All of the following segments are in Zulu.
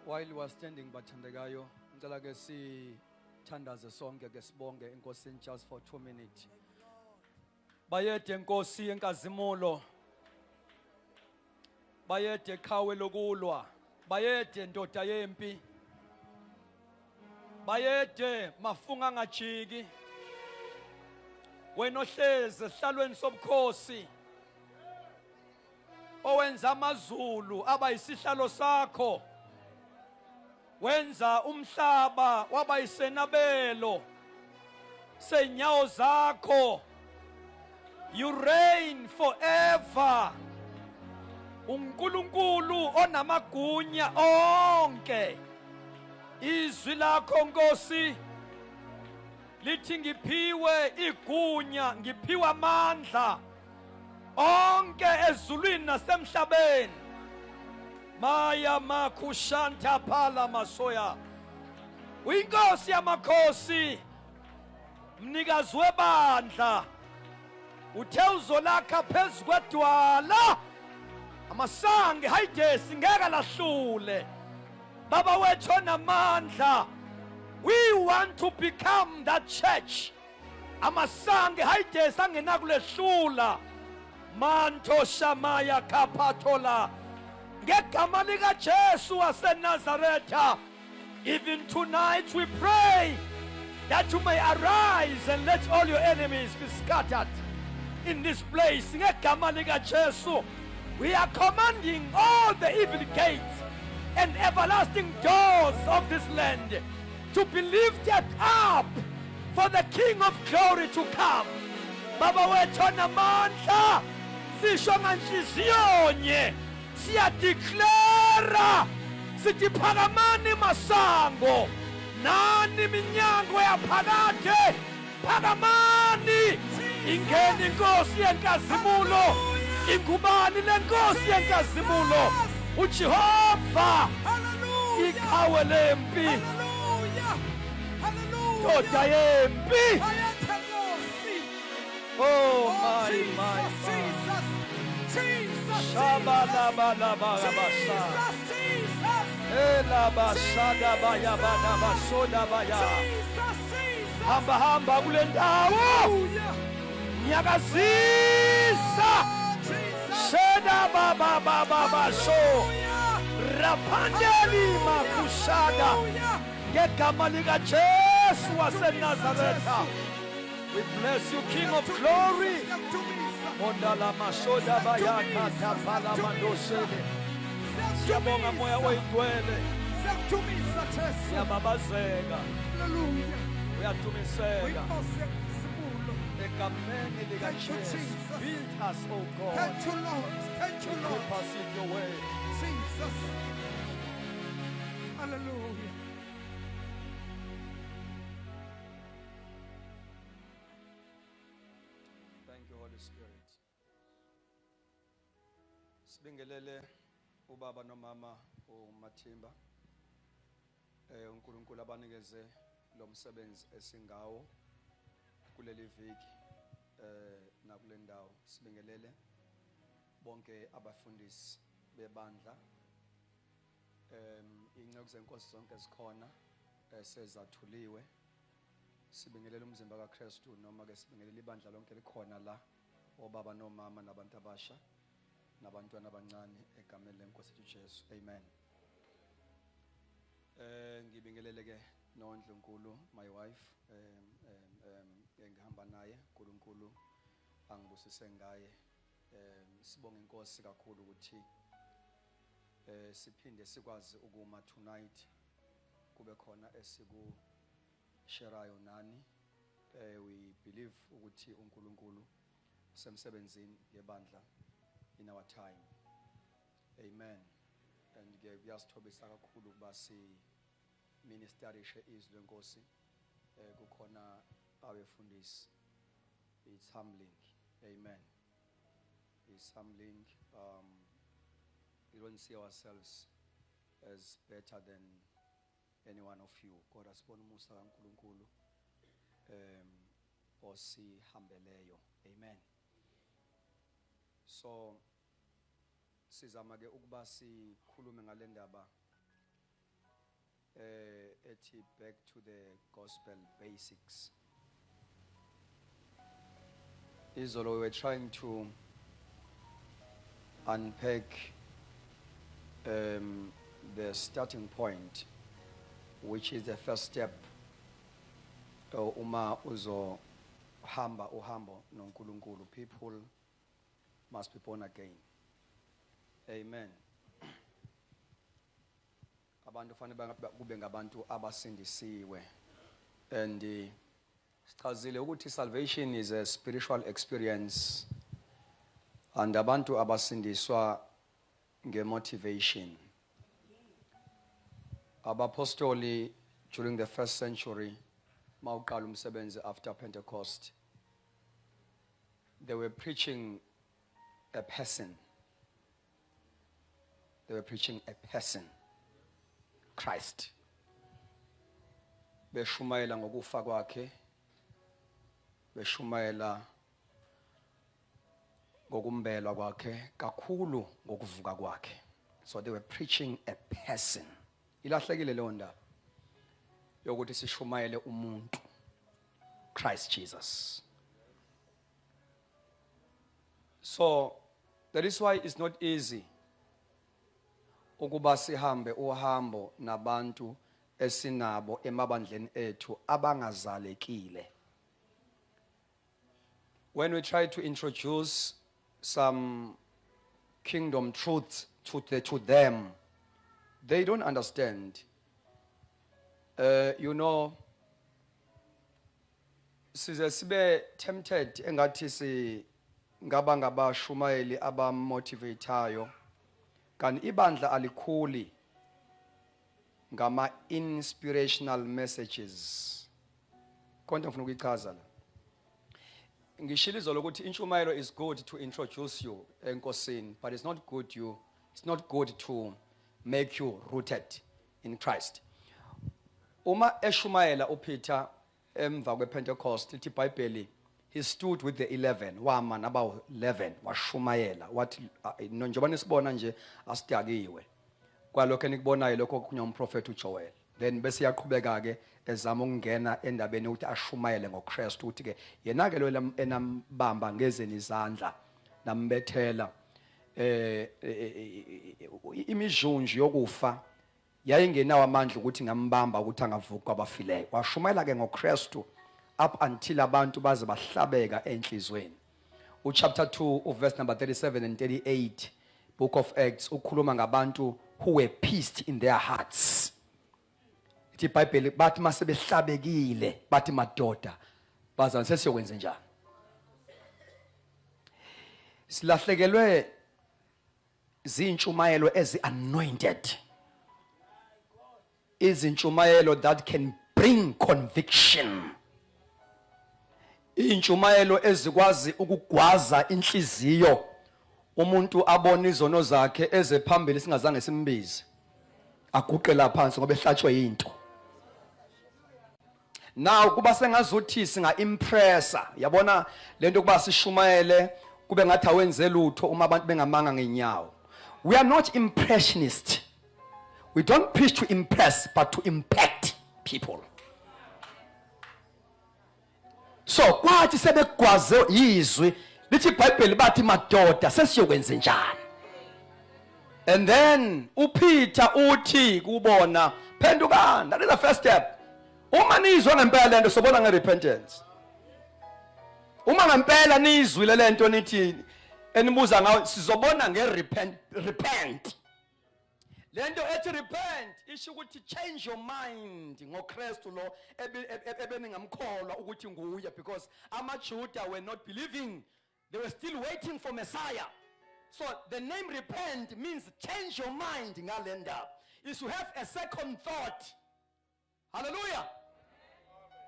While we are standing bathandekayo, ngicela ke sithandaze sonke ke sibonge iNkosi just for 2 minutes. Bayede Nkosi yenkazimulo. Bayede qhawe lokulwa. Bayede ndoda yempi. Bayede mafunga ngajiki. Wena ohleze esihlalweni sobukhosi. Owenza amazulu aba isihlalo sakho. Wenza umhlaba waba isenabelo senyawo zakho. You reign forever. uNkulunkulu onamagunya onke. Izwi lakho Nkosi lithi ngiphiwe igunya, ngiphiwe amandla onke ezulwini nasemhlabeni. Maya makushanta pala masoya. Uyinkosi yamakhosi, mnikazi webandla. Uthe uzolakha phezu kwedwala, amasange hayidesi ngeke lahlule. Baba wethu onamandla, we want to become that church. Amasange hayidesi angenakulehlula. Manto shamaya kapatola. Ngegama lika Jesu waseNazaretha, even tonight we pray that you may arise and let all your enemies be scattered in this place. Ngegama lika Jesu, we are commanding all the evil gates and everlasting doors of this land to be lifted up for the King of glory to come. Baba wethu onamandla, sisho nganhliziyo nye, siyadeclara sithi phakamani masango, nani minyango yaphakade, phakamani. Ingeni inkosi yenkazimulo, ingubani lenkosi yenkazimulo, uJehova iqhawe lempi, ndoda yempi. Oh my Hamba hamba kule ndawo, nyakazisa sheda baba so rapandeli makushada. Ngegama lika Jesu waseNazaretha, we bless you, King of glory. Mondala mashoda bayaka tapala mandosele. Siyabonga moya oyigcwele. Siyababazeka. Uyadumiseka. Egameni lika Jesu, build us, oh God. Thank you, Lord. Thank you, Lord. Keep us in your way. Jesus. Hallelujah. Thank you, Holy Spirit. Sibingelele ubaba nomama uMathimba. uNkulunkulu abanikeze lo msebenzi esingawo kuleli viki nakule ndawo. Sibingelele bonke abafundisi bebandla. Ingceku zenkosi zonke zikhona sezathuliwe. Sibingelela umzimba kaKristu, noma ke sibingelela ibandla lonke likhona la, obaba nomama nabantu abasha nabantwana abancane egameni lenkosi yethu Jesu. Amen. Ngibingelele ke noNdlunkulu, my wife, engihamba naye. uNkulunkulu angibusise ngaye. Sibonga inkosi kakhulu ukuthi siphinde sikwazi ukuma tonight, kube khona esiku sherayo nani. We believe ukuthi uNkulunkulu usemsebenzini yebandla in our time. Amen. And kuyasithobisa kakhulu ukuba si ministerishe izwi lenkosi kukhona abefundisi. It's humbling. Amen. It's humbling. We don't see ourselves as better than any one of you. Kodwa sibona umusa kaNkulunkulu osihambeleyo. Amen. So sizama ke ukuba sikhulume ngale ndaba ethi back to the gospel basics. Izolo we were trying to unpack the starting point, which is the first step. Uma uzo hamba uhambo noNkulunkulu, people must be born again. Amen. Abantu fanele kube ngabantu abasindisiwe, and sichazile ukuthi salvation is a spiritual experience, and abantu abasindiswa ngemotivation. Abapostoli during the first century, mawuqala umsebenzi after Pentecost, they were preaching a person. They were preaching a person, Christ. Beshumayela ngokufa kwakhe, beshumayela ngokumbelwa kwakhe, kakhulu ngokuvuka kwakhe. So they were preaching a person. Ilahlekile leyo ndaba yokuthi sishumayele umuntu, Christ Jesus. So that is why it's not easy ukuba sihambe uhambo nabantu esinabo emabandleni ethu abangazalekile. When we try to introduce some kingdom truths to them, they don't understand. You know, sibe tempted engathi si ngaba ngabashumayeli abamotivatayo, kan ibandla alikhuli ngama inspirational messages. Konke ngifuna ukuyichaza la. Ngishilo izolo ukuthi intshumayelo is good to introduce you enkosini, but it's not good to make you rooted in Christ. Uma eshumayela uPeter emva kwePentecost, ithi iBhayibheli, he stood with the 11, wama nabawu 11 washumayela, wathi njengoba nisibona nje asidakiwe kwalokho enikubonayo lokho kunya umprofeti uJoel. Then bese yaqhubeka ke ezama ukungena endabeni ukuthi ashumayele ngoKristu, uthi ke yena ke lo enambamba ngezeni izandla nambethela imijunju yokufa yayingenawo amandla ukuthi ngambamba ukuthi angavuka kwabafileyo. Washumayela ke ngoKristu up until abantu baze bahlabeka enhlizweni. Chapter 2 verse number 37 and 38 book of Acts ukhuluma ngabantu who were pierced in their hearts. Ithi iBhayibheli bathi mase behlabekile bathi madoda bazana sesiyokwenza njani? Silahlekelwe zintshumayelo ezi-anointed, izintshumayelo that can bring conviction, intshumayelo ezikwazi ukugwaza inhliziyo umuntu abona izono zakhe eze phambili singazange simbize aguqe la phansi ngoba ehlatshwe into. Now kuba sengazuthi singa impressa, yabona lento kuba sishumayele kube ngathi awenze lutho uma abantu bengamanga ngenyawo. We are not impressionists. We don't preach to impress but to impact people. So kwathi sebegwaze izwi lithi iBhayibheli bathi madoda sesiyokwenza njani? And then uPeter uthi kubona phendukani. That is the first step. Uma nizwa ngempela lento sobona ngerepentance. Uma ngempela nizwile lento nithi enibuza ngayo sizobona repent. Lento ethi repent isho ukuthi change your mind ngoKristu lo ebeningamkholwa ukuthi nguye, because amaJuda were not believing. They were still waiting for Messiah. So the name repent means change your mind. Ngalenda is to have a second thought. Hallelujah.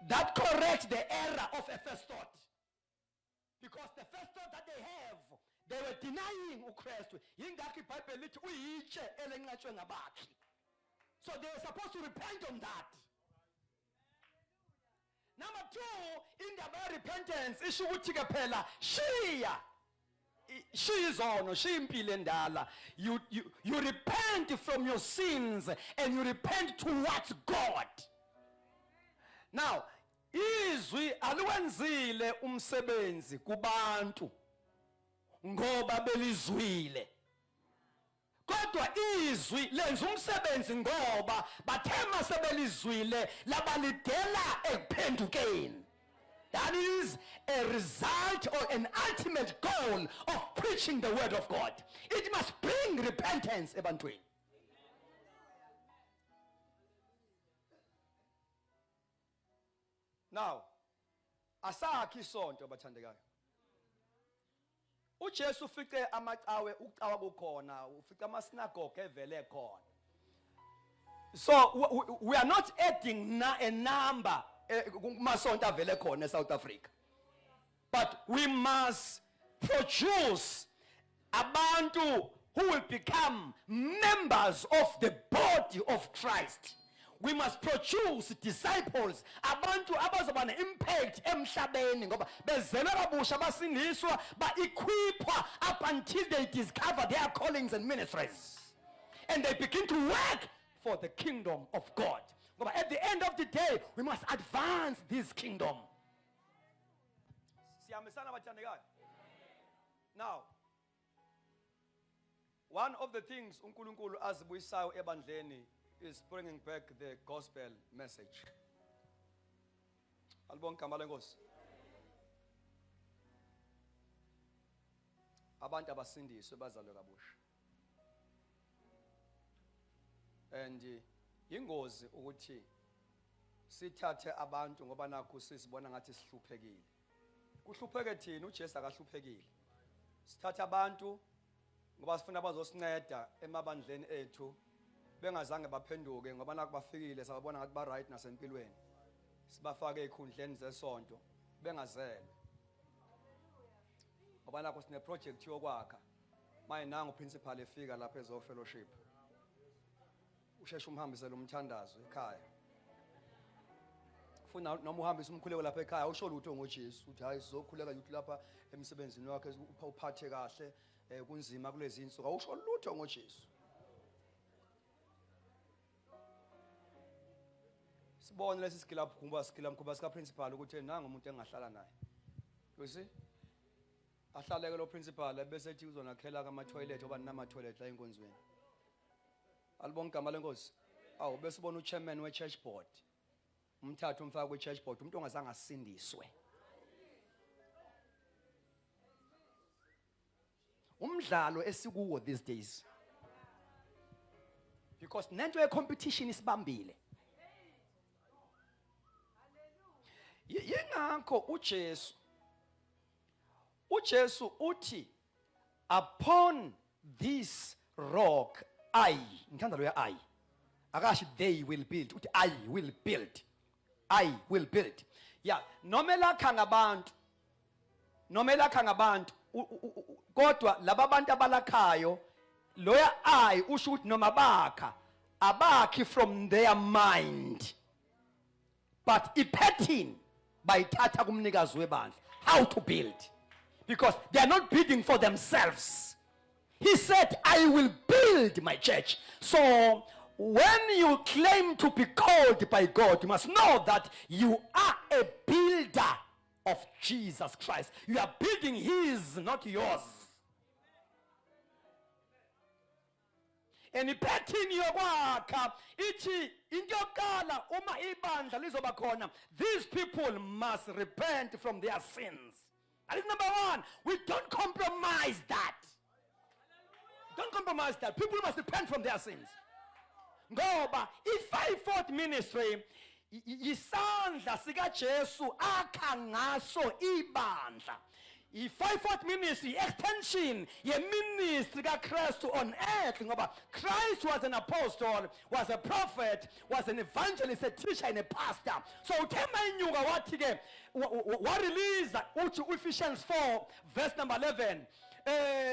That corrects the error of a first thought. Because the first thought that they have, they were denying uKristu. Yingakho iBhayibheli lithi uyitshe elenqatshwe ngabakhi. So they were supposed to repent on that. Number 2, in the repentance, isho ukuthi ke phela shiya izono, shiya impilo endala. You repent from from your sins and you repent towards God. Now, izwi aliwenzile umsebenzi kubantu ngoba belizwile. Kodwa izwi lenza umsebenzi ngoba bathe masebelizwile labalidela ekuphendukeni. That is a result or an ultimate goal of preaching the word of God. It must bring repentance ebantwini. Now, asakhi isonto bathandekayo. uJesu ufice amacawe ucawa kukhona, ufice amasinagoge evele khona. So we are not adding a number kumasonto avele khona eSouth Africa. But we must produce abantu who will become members of the body of Christ. We must produce disciples, abantu abazoba ne-impact emhlabeni ngoba bezelwe kabusha basindiswa ba-equipwa up until they discover their callings and ministries. And they begin to work for the kingdom of God. Ngoba at the end of the day, we must advance this kingdom. Siyahambisana bathandekayo? Now, one of the things uNkulunkulu azibuyisayo ebandleni is bringing back the gospel message. Alibonga igama lenkosi. Abantu abasindiswe bazalwe kabusha. And ingozi ukuthi sithathe abantu ngoba nakho sisibona ngathi sihluphekile. Kuhlupheke thina uJesu akahluphekile. Sithatha abantu ngoba sifuna bazosinceda emabandleni ethu bengazange baphenduke ngoba naku bafikile sababona ngathi ba right nasempilweni. Sibafake ekhundleni zesonto bengazelwe. Ngoba nakho sine project yokwakha. Maye nangu principal efika lapha ezo fellowship. Usheshe umhambisele umthandazo ekhaya. Ufuna noma uhambise umkhuleko lapha ekhaya usho lutho ngoJesu uthi hayi sizokhuleka yuthi lapha emsebenzini wakhe uphathe kahle kunzima kulezi insuku awusho lutho ngoJesu. Sibone lesi skilap kumba sika principal ukuthi nanga umuntu engahlala naye. You see? Ahlaleke lo principal bese ethi uzonakhela kama toilet oba nama toilet la enkonzweni. Alibonga igama lenkosi. Awu bese ubona uchairman we church board. Umthathu umfaka kwe church board umuntu ongazange asindiswe. Umdlalo esikuwo these days. Because nento ye competition isibambile. Yingakho uJesu uthi upon this rock ngithanda lo ya akashi they will build uthi I will build yeah noma elakha ngabantu kodwa laba bantu abalakhayo loya usho ukuthi noma bakha abakhi from their mind but ipattern bayithatha kumnikazi webandla how to build, because they are not building for themselves. He said I will build my church. So when you claim to be called by God, you must know that you are a builder of Jesus Christ. You are building his, not yours. And ipattern yokwakha ithi into yokala uma ibandla lizoba khona, these people must repent from their sins. That is number one. We don't compromise that. Don't compromise that. People must repent from their sins. Ngoba i-fivefold ministry isandla sika Jesu akha ngaso ibandla. I-fivefold ministry extension ye-ministry kaKristu on earth ngoba Christ was an apostle, was a prophet, was an evangelist, a teacher and a pastor. So uthema inyuka wathi ke wa-release uthi Ephesians 4 verse number 11.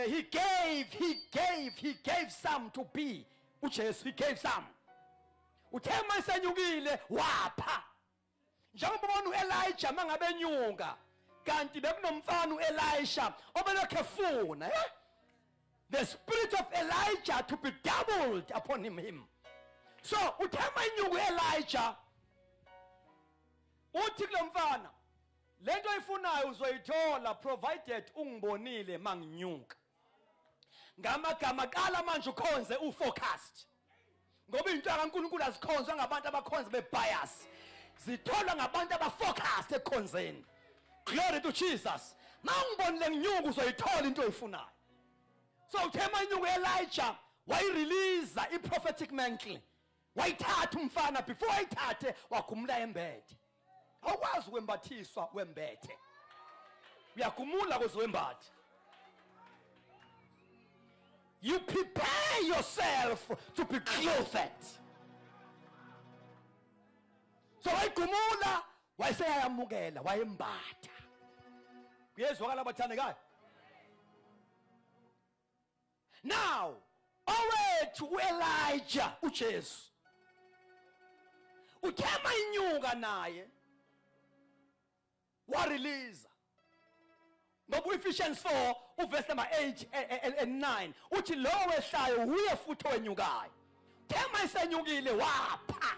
He gave some to be. uJesu he gave some. Uthema isenyukile wapha. Njengoba ubona uElijah mangabe nyuka kanti bekunomfana uElisha obelokhe efuna the spirit of Elijah to be doubled upon him. So uthema inyuku Elijah uthi kulo mfana lento oyifunayo uzoyithola provided ungibonile manginyuka. Ngamagama kala manje ukhonze ufocused. Ngoba into kaNkulunkulu azikhonzwa ngabantu abakhonza bebias. Zitholwa ngabantu abafocused ekhonzeni. Glory to Jesus. Mangibonile nginyuka uzoyithola into oyifunayo. So uthema inyuku Elijah wayirelease prophetic mantle. Wayithatha umfana before ayithathe wagumula embethe. Awukwazi ukwembathiswa wembethe. Uyagumula kuzwembathe. You prepare yourself to be clothed. So wayigumula wayeseyamukela wayembatha. Kuyezwakala abathandekayo. Now, owethu uElijah uJesu uthema inyuka naye warelease. Ngoba Ephesians 4 uverse number 8 and 9 uthi lo wehlayo uye futhi owenyukayo. Thema isenyukile wapha.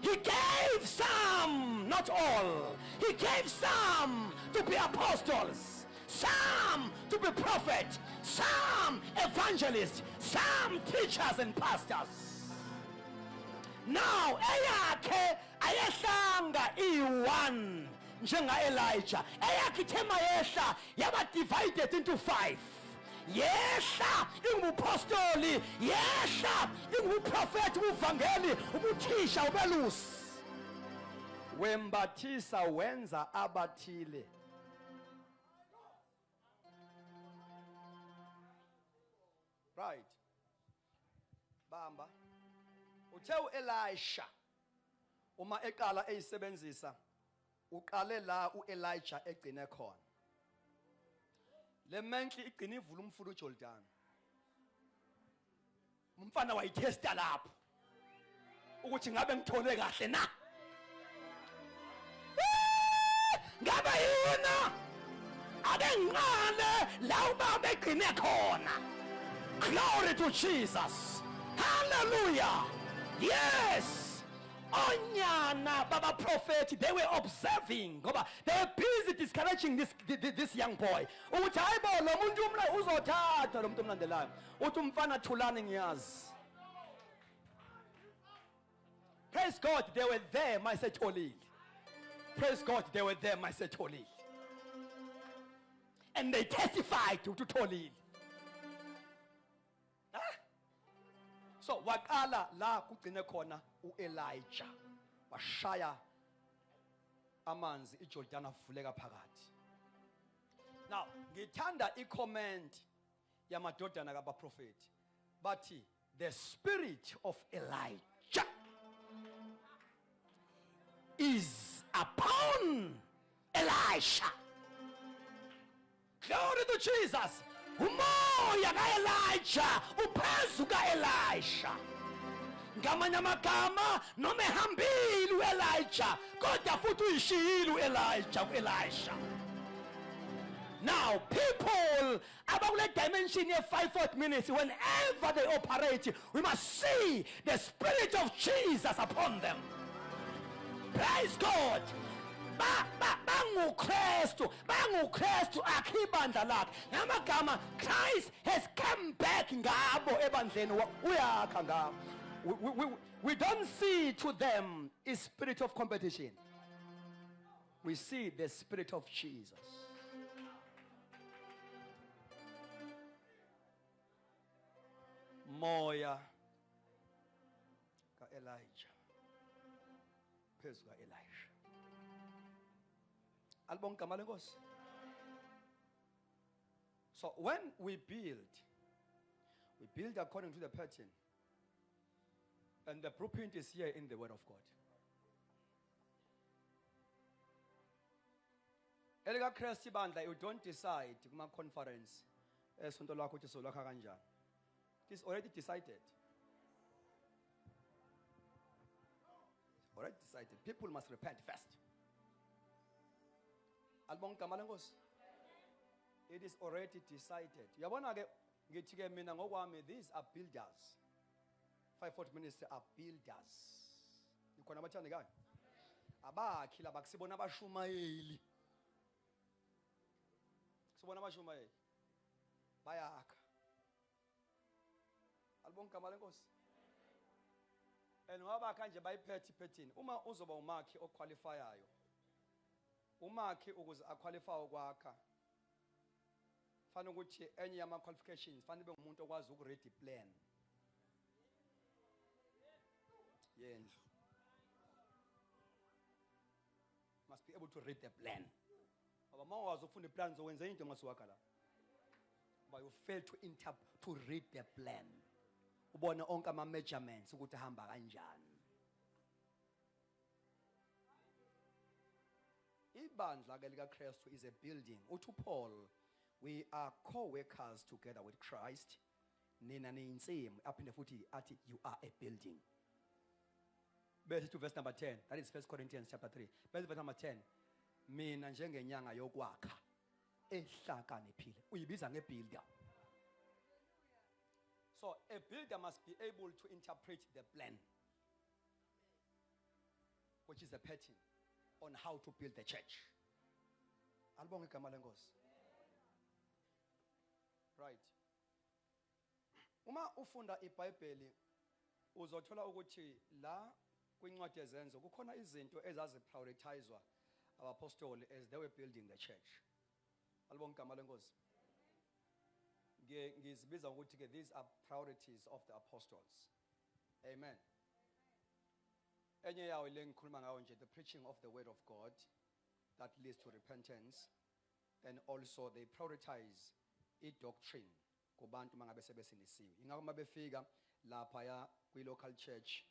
He gave some, not all. He gave some to be apostles, some to be prophets, some evangelists, some teachers and pastors. Now, eyakhe ayehlanga i1 njenga Elijah. Eyakhe thema yehla yaba divided into 5. Yehla ingubupostoli, yehla ingubuprofeti, ubuvangeli, ubuthisha, ubelusi. Wembathisa wenza abathile. Right. Bamba. Uthe uElisha uma eqala eyisebenzisa uqale la uElijah egcine khona. Le mantle igcina ivula umfula uJordan. Umfana wayithesta lapho ukuthi ngabe ngithole kahle na. Ngabe yona ake ngiqale la ubaba egcine khona. Glory to Jesus. Hallelujah. Yes. Onyana baba prophet, they were observing. They were busy discouraging this young boy. Uthi hayibo lo muntu uzothatha lo muntu omlandelayo. Uthi umfana thulani ngiyazi. Praise God, they were there, masetholile. Praise God, they were there, masetholile. And they testified to Tholile. So waqala la kugcine khona uElijah washaya amanzi iJordan avuleka phakathi. Now ngithanda icomment yamadodana kabaprofeti bathi the spirit of Elijah is upon Elisha. Glory to Jesus. Umoya kaElijah uphezu kaElisha. Ngamanye amagama noma ehambile uElijah kodwa futhi uyishiyile uElijah kuElisha. Now people abakule dimension ye 5-4 minutes, whenever they operate, we must see the spirit of Jesus upon them. Praise God. Bangukrestu akhibandla lakhe ngamagama Christ has come back ngabo ebandleni uyakha ngabo. We don't see to them a spirit of competition. We see the spirit of Jesus. Moya ka Elijah phezu ka Elisha. Albong gama lenkosi. So when we build according to the pattern. And the blueprint is here in the Word of God. Elika Christi bandla, you don't decide kuma conference esonto lakho ukuthi solakha kanjani. It is already decided. Already decided. People must repent first. Albong gama lenkosi. It is already decided. Uyabona ke ngithi ke mina ngokwami these are builders. 540 ministry are builders. Ikhona abathandekayo. Abakhi laba kusibona abashumayeli. Sibona abashumayeli. Bayakha. Alibonke igama lenkosi. And ngabakha nje bayiphethe iphethini. Uma uzoba umakhi oqualifyayo. Umakhi ukuze aqualify ukwakha. Fanele ukuthi enye yama qualifications fanele ube umuntu okwazi ukuready plan. Yendlu. Must be able to read the plan. Aba mawazi ufunda iplan zowenza into ngasiwakha la. But you fail to read the plan. Ubona onke ama measurements ukuthi hamba kanjani. Ibandla ke lika Kristu is a building. Uthi Paul, we are co-workers together with Christ. Nina niyinsimu aphinde futhi athi you are a building. Bese to verse number 10. That is 1 Corinthians chapter 3. Verse number 10. Mina njengenyanga yokwakha ehlakaniphile. Uyibiza ngebuilder. So a builder must be able to interpret the plan, which is a pattern on how to build the church. Alibonge igama lenkosi. Right. Uma ufunda iBhayibheli uzothola ukuthi la kwincwadi ezenzo kukhona izinto ezaziprioritizwa abapostoli as they were building the church. Alibonge igama lenkosi. Ngizibiza ukuthi ke these are priorities of the apostles. Amen. Enye yawo le ngikhuluma ngayo nje the preaching of the word of God that leads to repentance, and also they prioritize i-doctrine kubantu mangabe sebesinisiwe. Ingakho mabefika lapha ya kwi-local church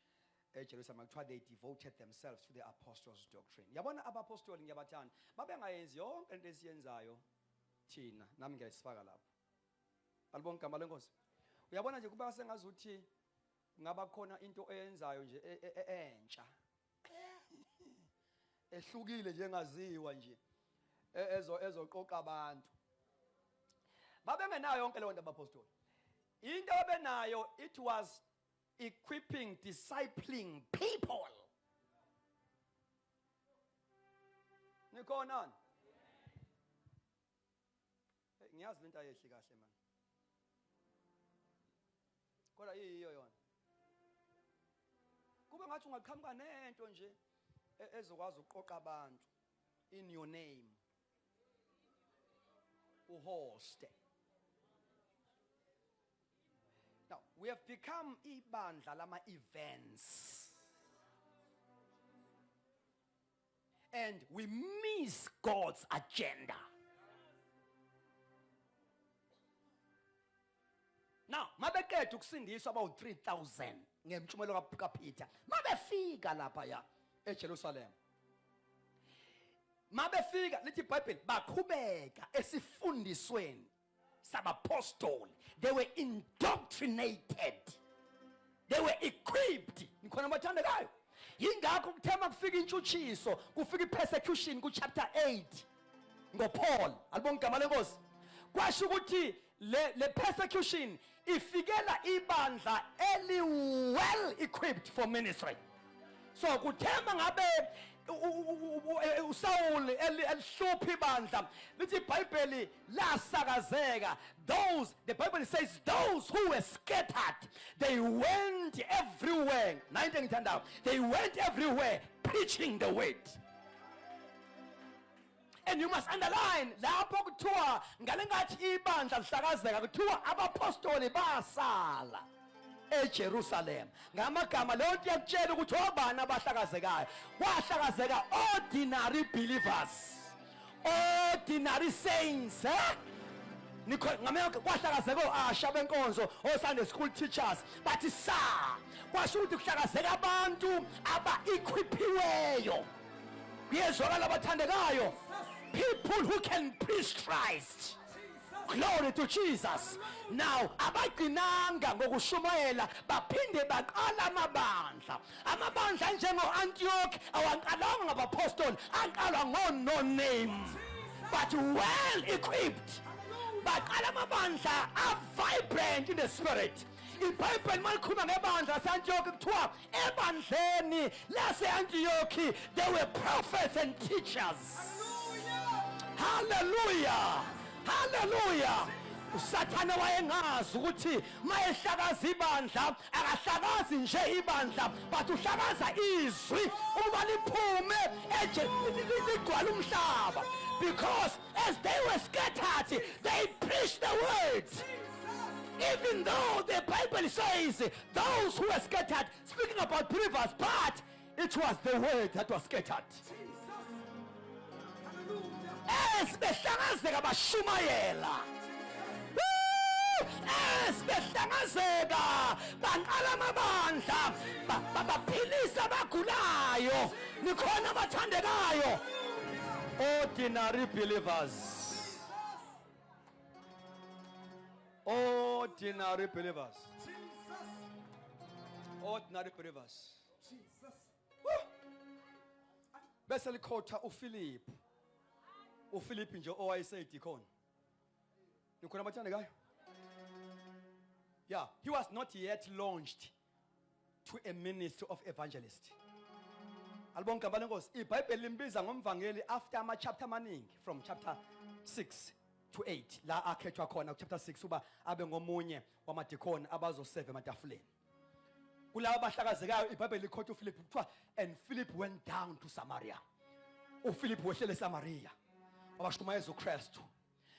eJerusalem kuthiwa they devoted themselves to the apostles' doctrine. Yabona abapostoli ngiyabathanda babengayenzi yonke into esiyenzayo thina nami ngiyayisifaka lapho. Alibonke igama lenkosi. Uyabona nje kuba sengazuthi ngaba khona into eyenzayo nje entsha. Ehlukile nje engaziwa nje ezoqoqa abantu. Babengenayo yonke leyo nto abapostoli. Into abenayo it was equipping, discipling people. Nikhona? Ngiyazi lento ayehli kahle man. Kodwa yiyo yona. Kube ngathi ungaqhamuka nento nje ezokwazi ukuqoqa abantu in your name. Uhost. Now, we have become ibandla lama events. And we miss God's agenda. Now, mabekethe ukusindiswa about 3,000 ngemtshumelo kaPeter. Mabefika lapha ya eJerusalem. Mabefika lithi iBhayibheli baqhubeka esifundisweni sabapostoli. They were indoctrinated. They were equipped. Nikhona abathandekayo. Yingakho kuthema kufika intshutshiso, kufika ipersecution ku chapter 8 ngoPaul. Alibonke igama lenkosi. Kwasho ukuthi le persecution ifikela ibandla eli well equipped for ministry. So kuthema ngabe uSaul elihluphi ibandla lithi iBhayibheli lasakazeka. Those, the Bible says, those who were scattered, they went everywhere. They went everywhere preaching the word. And you must underline lapho kuthiwa ngalengathi ibandla lihlakazeka kuthiwa abapostoli basala eJerusalem. Ngamagama leyo nto yakutshela ukuthi obani abahlakazekayo. Kwahlakazeka ordinary believers, ordinary saints. Kwahlakazeka oasha benkonzo, o-Sunday school teachers. But kwasho ukuthi kuhlakazeka abantu aba-equipiweyo. Kuyezwakala abathandekayo. People who can preach Christ. Glory to Jesus. Now, abaginanga ngokushumayela baphinde baqala amabandla. Amabandla njengo-Antioch awanqalanga ngabapostoli, anqalwa ngo-no name, but well equipped. baqala amabandla a-vibrant in the spirit. IBhayibheli malikhuluma ngebandla lase-Antioch kuthiwa ebandleni lase-Antioch there were prophets and teachers. Hallelujah. Hallelujah. uSathane wayengazi ukuthi mayehlakaza ibandla akahlakazi nje ibandla but uhlakaza izwi uma liphume ligcwala umhlaba, because as they were scattered they preached the word. Even though the Bible says those who were scattered, speaking about believers, but it was the word that was scattered. Esibehlangazeka bashumayela, esibehlangazeka banqala amabandla baphilisa abagulayo. Nikhona abathandekayo, ordinary believers. Ordinary believers. Ordinary believers. Bese likhotha uPhilip. uPhilip nje owayeseyidikoni. Nikhona abathandekayo? Yeah, he was not yet launched to a ministry of evangelist. Alibonke abanenkosi, iBhayibheli limbiza ngomvangeli after ama chapter amaningi, from chapter 6 to 8 la akhethwa khona ku chapter 6 uba abe ngomunye wamadikoni abazoserve ematafuleni. Kulabo abahlakazekayo iBhayibheli likhotha uPhilip kuthiwa, and Philip went down to Samaria. uPhilip wehlele eSamaria wabashumayeza uKristu.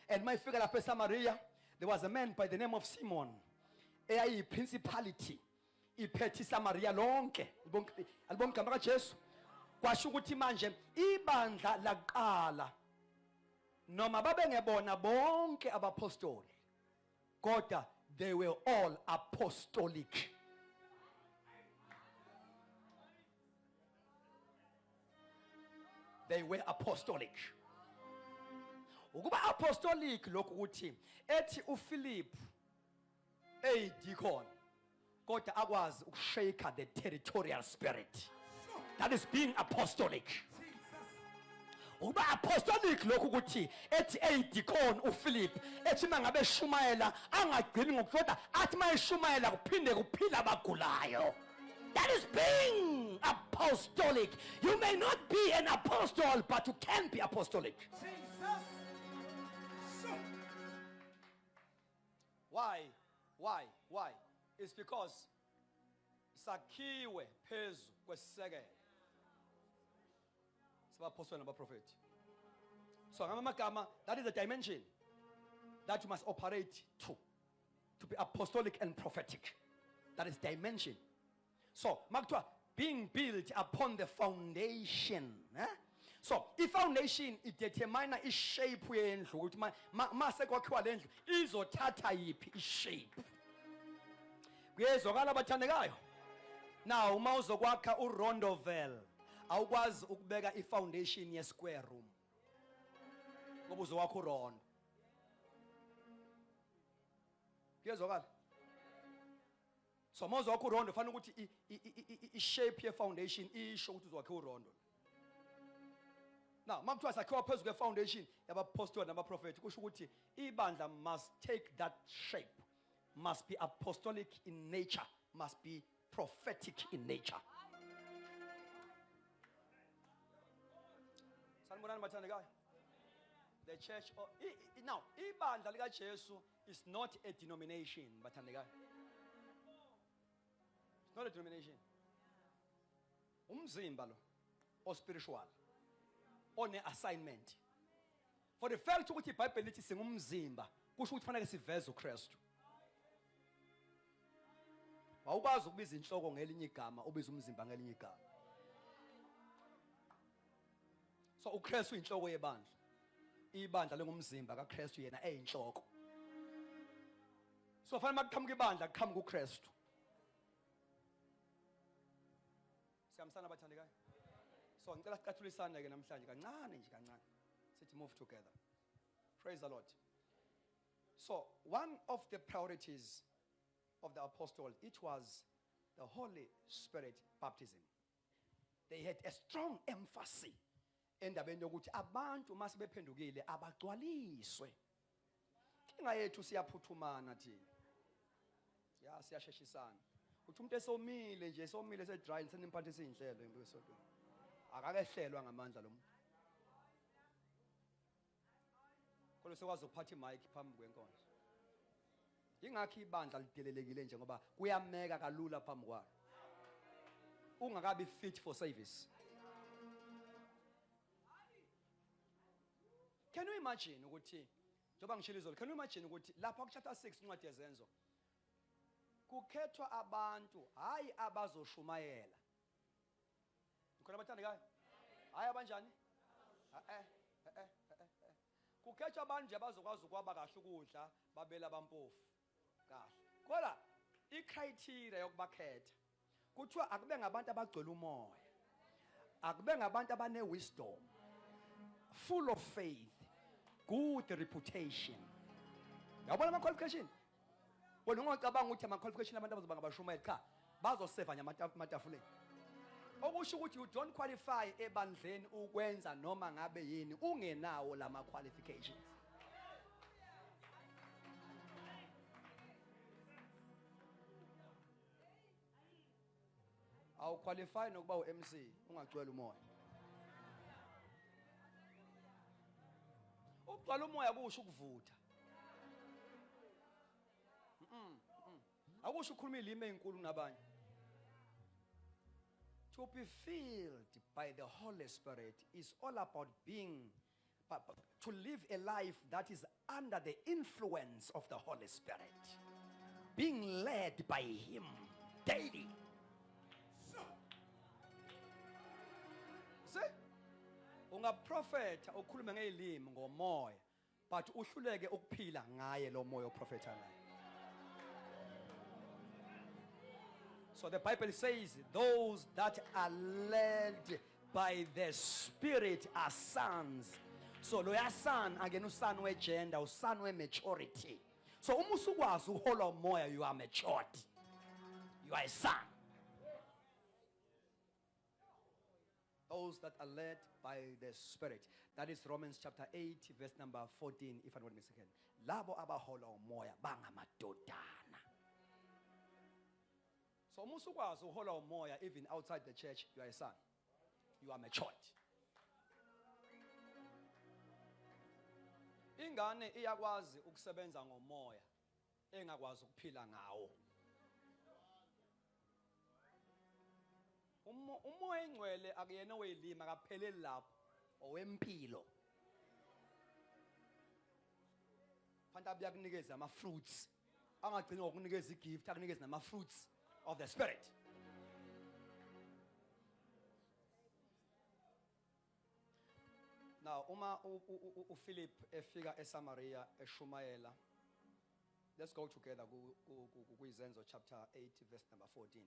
And mayifika lapha eSamaria there was a man by the name of Simon eyayi principality iphethe iSamaria lonke. Alibonke igama kaJesu. Kwasho ukuthi manje ibandla laqala noma babengebona bonke abapostoli kodwa they were all apostolic. They were apostolic. Ukuba apostolic lokhu ukuthi ethi uPhilip eyidikon kodwa akwazi ukushake the territorial spirit. That is being apostolic. Uba apostolic lokhu ukuthi ethi eyidikon uPhilip ethi mangabe shumayela angagcini ngokufoda athi mayeshumayela kuphinde kuphila abagulayo. That is being apostolic. You may not be an apostle, but you can be apostolic. Why? It's because sakhiwe phezu kwesisekelo sabapostoli nabaprofeti. So ngamagama, that is a dimension that you must operate to be apostolic and prophetic. That is dimension. So makuthiwa being built upon the foundation. So i-foundation idetermine i-shape yendlu ukuthi mase kwakhiwa lendlu izothatha yiphi i-shape. Kuyezwakala abathandekayo? Now uma uzokwakha uRondovel awukwazi ukubeka i-foundation ye-square room ngoba uzowakha uRondo. Kuyezwakala? So uma uzowakha uRondo fanele ukuthi i-shape ye-foundation isho ukuthi uzowakha uRondo. Now, makuthiwa sakhiwa phezu kwe-foundation yabapostoli nabaprofeti kusho ukuthi ibandla must take that shape, must be apostolic in nature, must be prophetic in nature. Sanibonani bathandekayo? The church, now, ibandla likaJesu is not a denomination, bathandekayo. It's not a denomination. Umzimba lo, or spiritual. On an assignment. For the fact ukuthi iBhayibheli lithi singumzimba kusho ukuthi fanele siveze uKristu. Awukwazi ukubiza inhloko ngelinye igama ubiza umzimba ngelinye igama. So uKristu inhloko yebandla. Ibandla lengumzimba kaKristu yena eyinhloko. So fanele makuqhamuka ibandla kuqhamuka uKristu. Siyamsana abathandekayo. So ngicela sicathulisane ke namhlanje kancane nje kancane. Sithi move together. Praise the Lord. So one of the priorities of the apostles, it was the Holy Spirit baptism. They had a strong emphasis endabeni yokuthi abantu mase bephendukile abagcwaliswe. inga yethu siyaphuthumana thina ya siyasheshisana uthi umuntu esomile nje esomile sedry senimphathisa izinhlelo embusontweni akakehlelwa ngamandla lo muntu kodwa sekwazi ukuphatha imic phambi kwenkonzo ingakho ibandla lidelelekile nje ngoba kuyameka kalula phambi kwalo ungakabi fit for service. Can you imagine ukuthi njoba ngishilo izolo, can you imagine ukuthi lapha ku chapter 6 incwadi yezenzo kukhethwa abantu hayi abazoshumayela. Ukhona abathanda kayi? Hayi abanjani? Kukhethwa abantu nje abazokwazi ukwaba kahle ukudla babela abampofu kahle. Kodwa icriteria yokubakhetha kuthiwa akube ngabantu abagcwele umoya, akube ngabantu abane wisdom, full of faith, good reputation. Yabona ama qualification? Wena ungacabanga ukuthi ama qualification abantu abazoba ngabashumayeli cha, bazoseva nya amatafuleni. Okusho ukuthi you don't qualify ebandleni ukwenza noma ngabe yini ungenawo lama qualifications. Awu qualify nokuba uMC ungacwela umoya. Ukugcwala umoya kusho ukuvutha. Akusho ukukhuluma ilimi ezinkulu nabanye. To be filled by the Holy Spirit is all about being to live a life that is under the influence of the Holy Spirit, being led by Him daily. See? Ungaprofeta ukhulume ngeilimi ngomoya but uhluleke ukuphila ngaye lo moya oprofeta ngaye. So the Bible says those that are led by the Spirit are sons. So loya son again uson wegender, uson we maturity. So uma usukwazi uhola umoya you are matured. You are a son. Those that are led by the Spirit. That is Romans chapter 8 verse number 14 if I'm not mistaken. Labo abahola umoya bangamadodana. So uma usukwazi uhola umoya even outside the church you are a son. You are matured. Ingane iyakwazi ukusebenza ngomoya engakwazi ukuphila ngawo. Umoya engcwele akuyena oyilima akapheleli lapho owempilo. Fanele abuyakunikeza ama fruits. Angagcina ngokunikeza igift akunikeza nama fruits of the Spirit. Now uma uPhilip efika eSamaria eShumayela, let's go together kuIzenzo chapter 8 verse number 14.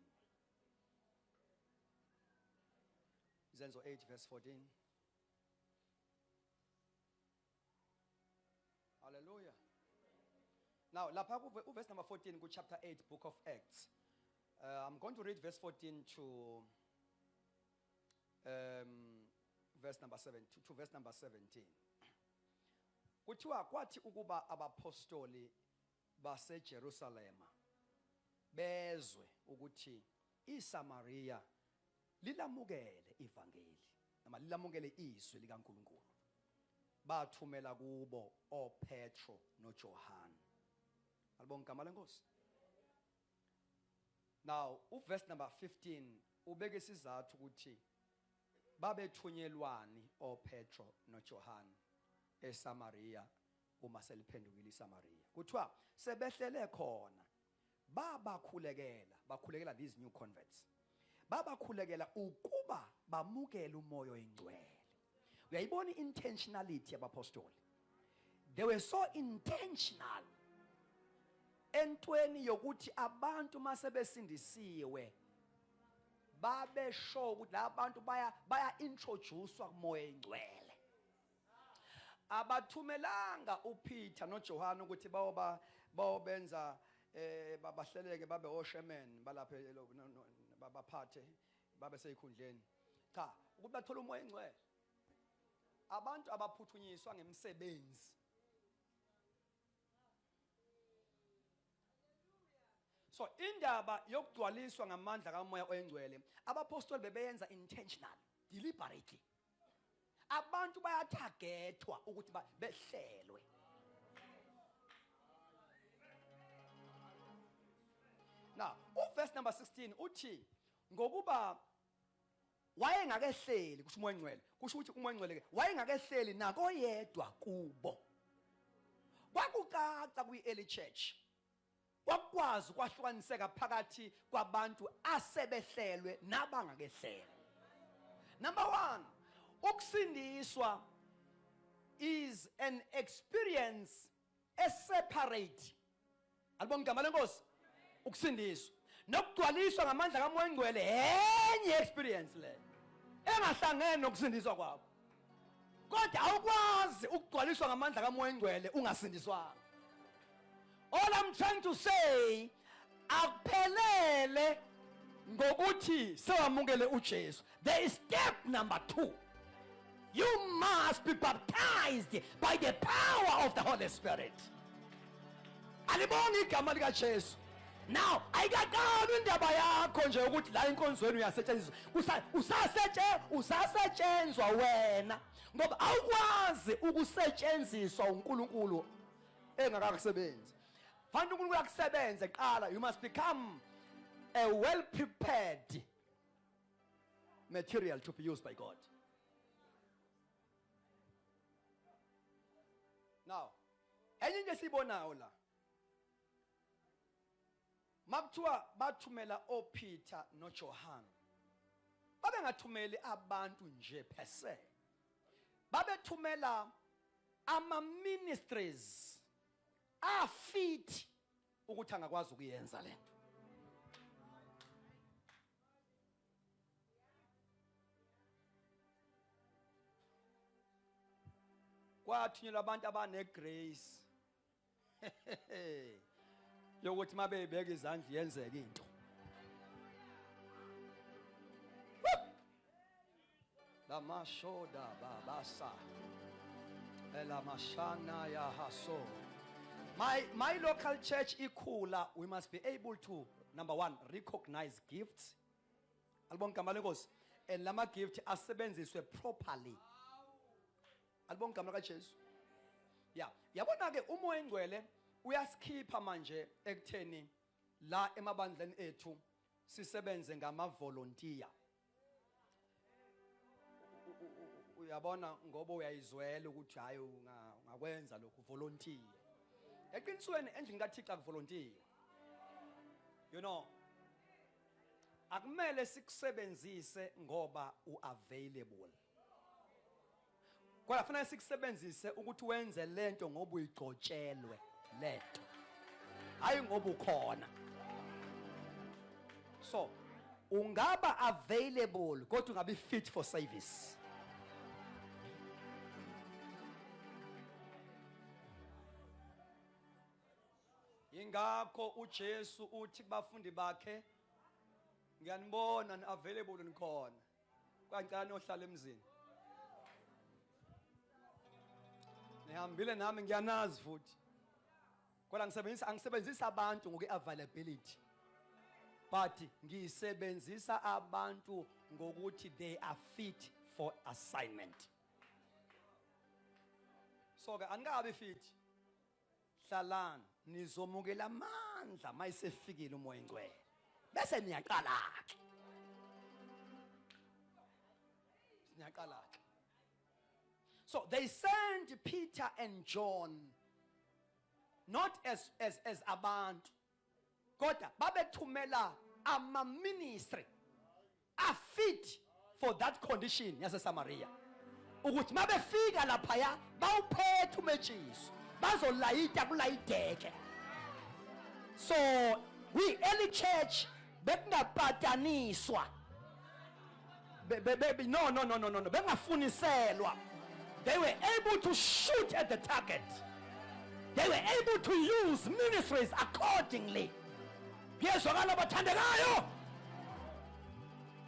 Zenzo 8 verse 14. Hallelujah. Now lapha verse number 14 ku chapter 8 book of Acts. I'm going to read verse 14 to verse number 7 to verse number 17. Kuthiwa kwathi ukuba abapostoli baseJerusalema bezwe ukuthi iSamaria lilamukele ivangeli noma lilamukele izwi likaNkulunkulu bathumela kubo oPetro noJohane. Alibonga igama lenkosi. Now uverse number 15 ubeke isizathu ukuthi babethunyelwani oPetro noJohane eSamaria uma seliphendukile iSamaria. Kuthiwa sebehlele khona bakhulekela these new converts. Babakhulekela ukuba bamukele umoya oyingcwele. Uyayibona intentionality yabapostoli. They were so intentional entweni yokuthi abantu mase besindisiwe babe show ukuthi labantu baya introducewa kumoya oyingcwele. Abathumelanga uPeter noJohane ukuthi bayobenza babahleleke babe oshemen balapha babaphathe babe seyikhundleni. Cha, ukuthi bathola umoya oyingcwele. Abantu abaphuthunyiswa ngemsebenzi. So indaba yokugcwaliswa ngamandla kaMoya oyingcwele, abapostoli bebeyenza intentional, deliberately. Abantu bayatargetwa ukuthi behlelwe. Now, verse number 16 uthi ngokuba wayengakehleli kusho uMoya oyingcwele, kusho ukuthi uMoya oyingcwele ke wayengakehleli nakoyedwa kubo. Kwakucaca kwi-early church. Kwakwazi kwahlukaniseka phakathi kwabantu asebehlelwe nabangakehlelwe. Number 1, ukusindiswa is an experience separate. Alibonga igama lenkosi. Ukusindiswa nokugcwaliswa ngamandla kaMoya oyingcwele enye experience le engahlangene nokusindiswa kwabo. Kodwa awukwazi ukugcwaliswa ngamandla kaMoya oyingcwele ungasindiswanga. All I'm trying to say, akuphelele ngokuthi sewamukele uJesu. There is step number 2. You must be baptized by the power of the Holy Spirit. Alibonga igama likaJesu. Now, ayikaqala indaba yakho nje ukuthi la inkonzweni uyasetshenziswa. Usasetshenzwa wena ngoba awukwazi ukusetshenziswa uNkulunkulu engakakusebenzi. Fanele uNkulunkulu akusebenze qala. You must become a well-prepared material to be used by God. Now, enye into esibonayo la, makuthiwa bathumela oPeter noJohn, babengathumeli abantu nje per se, babethumela ama-ministries afit ukuthi angakwazi ukuyenza lento. Kwathunyelwa abantu abanegrace yokuthi mabeyibeka izandla yenzeke into. La mashoda babasa ela mashana ya haso. My local church ikhula, we must be able to, number 1, recognize gifts. Alibonga igama lenkosi. And lama gift asebenziswe properly. Alibonga igama likaJesu. Yeah, yabona ke uMoya oyingcwele uyasikhipha manje ekutheni la emabandleni ethu sisebenze ngama-volunteer. Uyabona ngoba uyayizwela ukuthi hayi ungakwenza lokhu volunteer. Eqinisweni endlini kaThixo akuvolunteer. You know, akumele sikusebenzise ngoba uavailable. Kodwa kufanele sikusebenzise ukuthi wenze lento ngoba uyigcotshelwe lento. Hayi ngoba ukhona. So, ungaba available kodwa ungabi fit for service. Ingakho uJesu uthi kubafundi bakhe, ngiyanibona ni available nikhona. Kwangicela nohlala emzini. Nihambile nami ngiyanazi futhi. Kodwa angisebenzisa abantu ngoku-availability. But ngisebenzisa abantu ngokuthi they are fit for assignment. So ke angabe fit. Hlalani nizomukela amandla mayisefikile uMoya oyingcwele. Bese niyaqala ke. Niyaqala ke. So they sent Peter and John not as abantu, kodwa babethumela ama-ministry afit for that condition yaseSamaria. Ukuthi mabefika laphaya bawuphethe uMejiso bazolayita kulayideke. So we early church bekungapataniswa. No. Bengafuniselwa. They were able to shoot at the target. They were able to use ministries accordingly.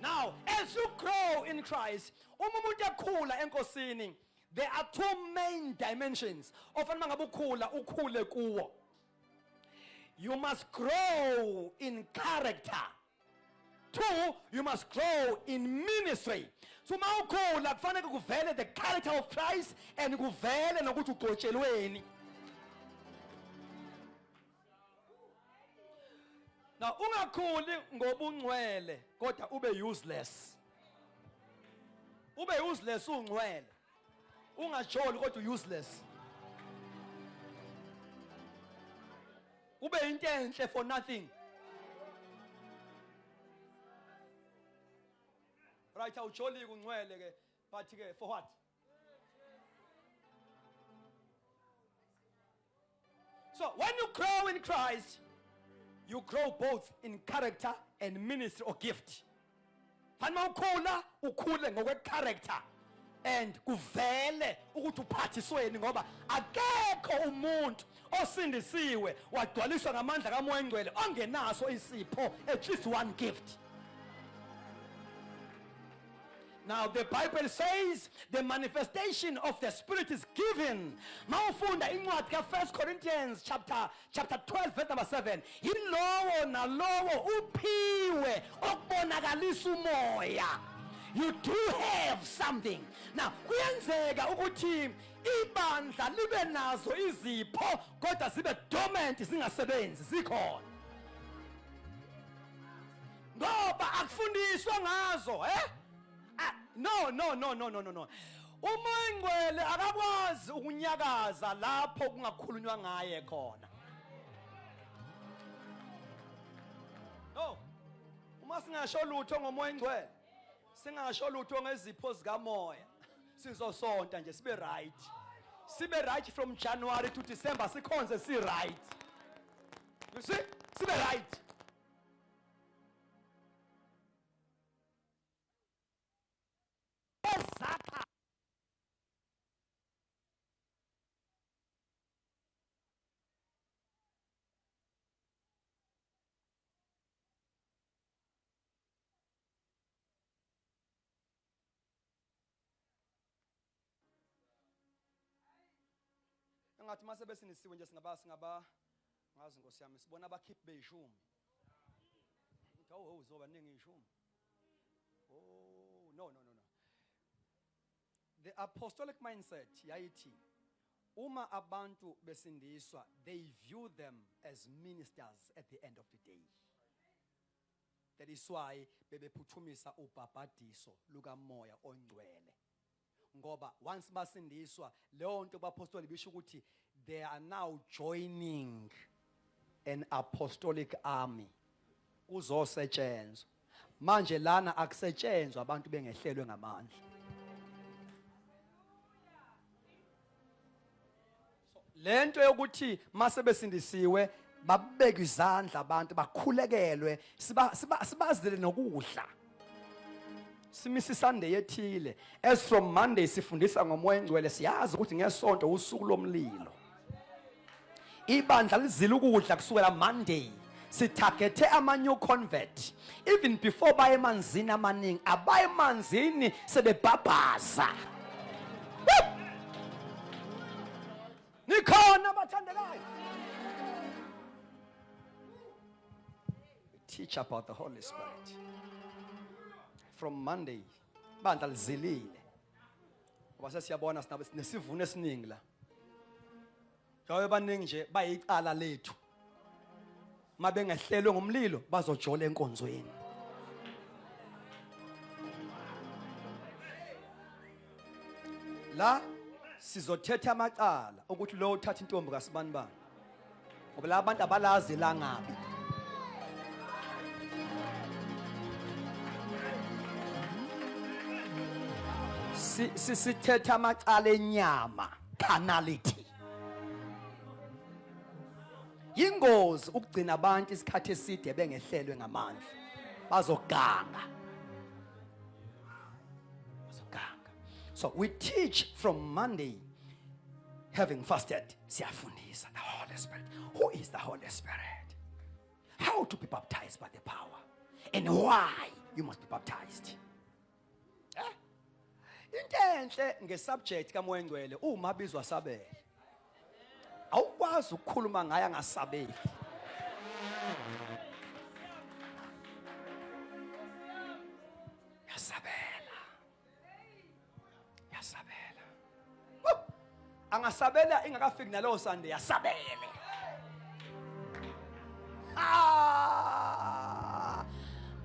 Now, as you grow in Christ, there are 2 main dimensions of ukhule kuwo. you must grow in character. 2, you must grow in ministry. So mawukhula kufanele kuvele the character of Christ and kuvele nokuthi ugcotshelweni. Now ungakhuli ngobungcwele kodwa ube useless. Ube useless ungcwele. Ungajoli kodwa useless. Ube into enhle for nothing. Right, awujoli kungcwele ke, but ke for what? So when you grow in Christ, you grow both in character and ministry or gift. Fanele ukhule ngokwe character and kuvele ukuthi uphathisweni ngoba akekho umuntu osindisiwe wadwaliswa ngamandla kaMoya Engcwele ongenaso isipho, at least one gift. Now the Bible says the manifestation of the Spirit is given. Mawufunda incwadi ka 1 Corinthians chapter 12 verse number 7. Yilowo nalowo uphiwe okubonakalisa umoya. You do have something. Now kuyenzeka ukuthi ibandla libe nazo izipho kodwa zibe dormant zingasebenzi zikhona. Ngoba akufundiswa ngazo, No. Umoya Engcwele akakwazi ukunyakaza lapho kungakhulunywa ngaye khona. No. Uma singasho lutho ngoMoya Engcwele, singasho lutho ngezipho zikamoya, sizosonta nje sibe right. Sibe right from January to December sikhonze si right. You see? Sibe right. Ngathi mase besinisiwe nje singaba ngazi Nkosi yami sibona abakhiphi beyishumi. Hawu uzoba ningi ishumi. Oh no. The apostolic mindset yayithi uma abantu besindiswa, they view them as ministers at the end of the day. That is why bebephuthumisa ubhabhadiso lukaMoya Ongcwele. Ngoba once basindiswa leyo nto abapostoli bisho ukuthi they are now joining an apostolic army. Kuzosetshenzwa. Manje lana akusetshenzwa abantu bengehlelwe ngamandla. Lento yokuthi mase besindisiwe babeke izandla abantu bakhulekelwe sibazile nokudla. Simisi Sunday ethile. As from Monday sifundisa ngoMoya Engcwele siyazi ukuthi ngesonto usuku lomlilo. Ibandla lizila ukudla kusukela Monday. Sitargete ama new convert. Even before baye emanzini amaningi, abaye emanzini sebebhabhaza. Nikhona bathandekayo. Teach about the Holy Spirit. From Monday, bandla lizilile. Ngoba siyabona nesivuno esiningi la. Jawe baningi nje bayicala lethu. Mabengehlelwe ngomlilo bazojola enkonzweni. La sizothetha amacala ukuthi lo uthatha intombi kasibani bani. Ngoba la abantu abalazi la ngabi. Sithetha amacala enyama, carnality. Yingozi ukugcina abantu isikhathi eside bengehlelwe ngamandla. Bazoganga. So we teach from Monday, having fasted, siyafundisa the Holy Spirit. Who is the Holy Spirit? How to be baptized by the power, and why you must be baptized. Into enhle ngesubject kaMoya Engcwele uma bizwa sabele. Awukwazi ukukhuluma ngaye angasabeli. angasabela ingakafiki nalowo Sunday yasabele.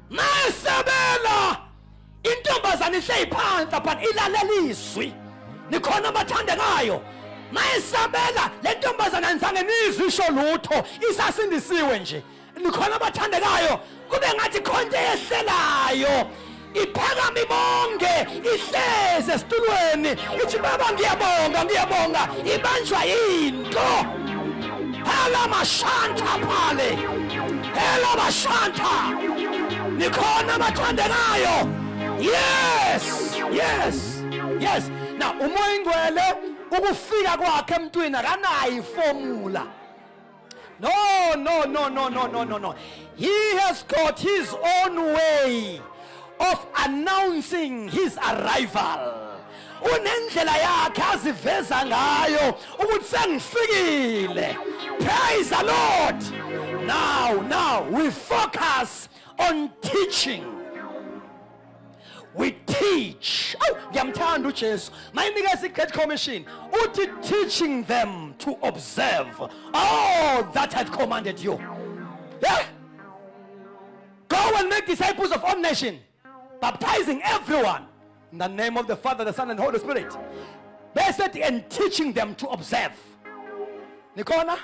Masabela intombazana ihleyiphansi apha ilaleliswi nikhona abathandekayo. Mayisabela le ntombazana nizange nizwe isho lutho isasindisiwe nje. Nikhona abathandekayo kube ngathi khonto ehlelayo iphakama ibonge ihleze esitulweni ithi baba ngiyabonga ibanjwa yinto. Hela mashanta pale. Hela mashanta. Nikhona abathandekayo. Yes. Now umoya ingcwele ukufika kwakhe emntwini akanayo iformula. No. He has got his own way of announcing his arrival. Unendlela yakhe aziveza ngayo ukuthi sengifikile. Praise the Lord. Now we focus on teaching. We teach. Ngiyamthanda uJesu. Mayinikeza iGreat Commission. Uthi teaching them to observe all that I've commanded you. Yeah? Go and make disciples of all nations, baptizing everyone in the name of the Father, the Son, and the Holy Spirit. Blessed and teaching them to observe. Nikona?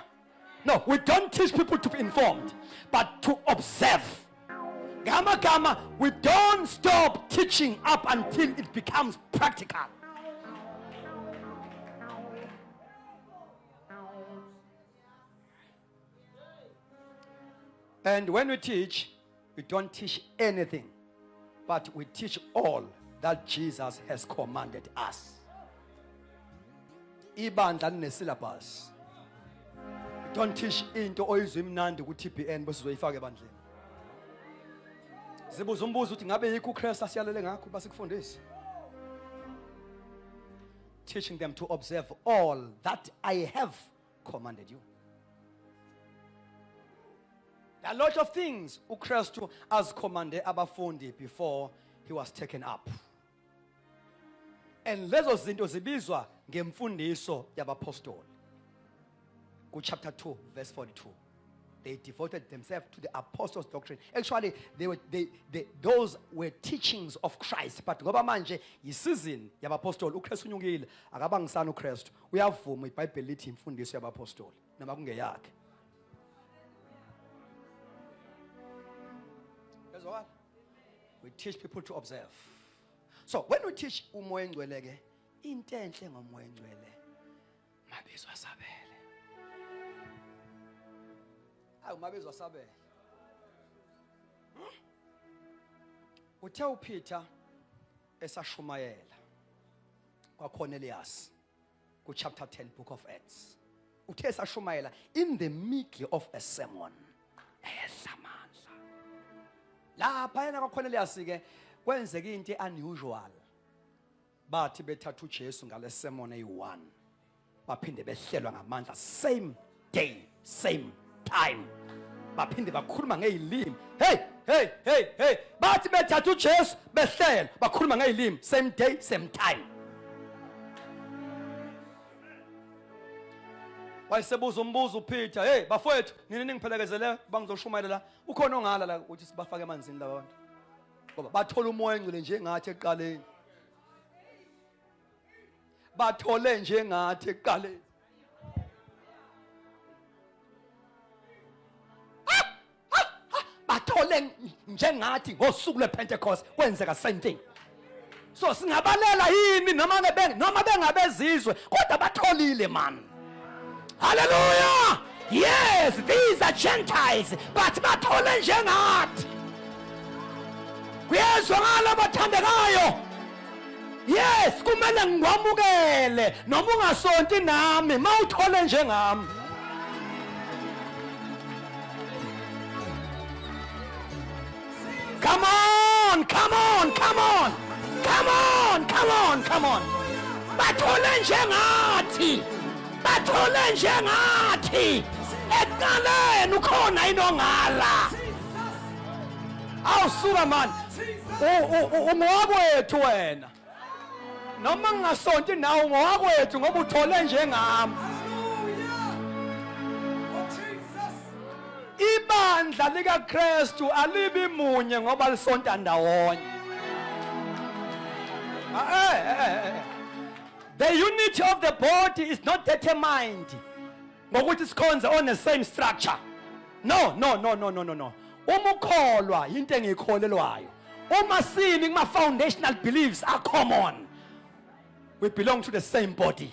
No, we don't teach people to be informed, but to observe. Gama, we don't stop teaching up until it becomes practical. And when we teach, we don't teach anything, but we teach all that Jesus has commanded us. Ibandla linesyllabus. We don't teach into oyizwe imnandi ku TPN bese uzoyifaka ebandleni. Zibuza umbuzo uthi ngabe yikho uChrist asiyalele ngakho basikufundisa. Teaching them to observe all that I have commanded you. There are a lot of things uChrist has commanded abafundi before he was taken up. And lezo zinto zibizwa ngemfundiso yabapostoli. Ku chapter 2 verse 42. They devoted themselves to the apostles' doctrine. Actually, those were teachings of Christ. But ngoba manje yisizini yabapostoli uChrist unyukile akabangisana uChrist uyavuma iBhayibheli lithi imfundiso yabapostoli noma kungeyakhe. That's what we teach people to observe. So when we teach umoya engcwele ke into enhle ngomoya engcwele mabizwa sabele. Umabizwa sabele. Uthe uPeter esashumayela kwaCornelius ku chapter 10 book of Acts. Uthe esashumayela in the middle of a sermon. Esamandla. Lapha yena kwaCornelius ke kwenzeka into unusual. Bathi bethatha uJesu ngale sermon eyi1. Baphinde behlelwa ngamandla same day, same time. Baphinde bakhuluma ngezilimi. Hey. Bathi bethatha uJesu behlela bakhuluma ngezilimi same day, same time. Wayesebuza umbuzo uPeter, hey bafowethu, nini ningiphelekezele bangizoshumayela la? Ukhona ongala la ukuthi sibafake emanzini la bantu. Ngoba bathola umoya engcwele njengathi eqaleni. Bathole njengathi eqaleni. Bathole njengathi ngosuku lePentecost kwenzeka same thing. So singabalela yini noma bengabezizwe kodwa batholile man. Hallelujah. Yes, these are Gentiles, but bathole njengathi. Kuyezwa ngalo bathandekayo. Yes, kumele ngikwamukele noma ungasonti nami mawuthole njengami. Come on. Bathole njengathi. Eqaleni ukhona inongala. Awusuka man. Umwabo wethu wena. noma ngingasonti nawo ngowakwethu ngoba uthole njengami. Hallelujah. Oh, Jesus. Ibandla likaKristu alibi munye ngoba lisonta ndawonye. The unity of the body is not determined ngokuthi sikhonze on the same structure. No. Uma ukholwa into engikholelwayo. Uma sini kuma foundational beliefs are common. We belong to the same body.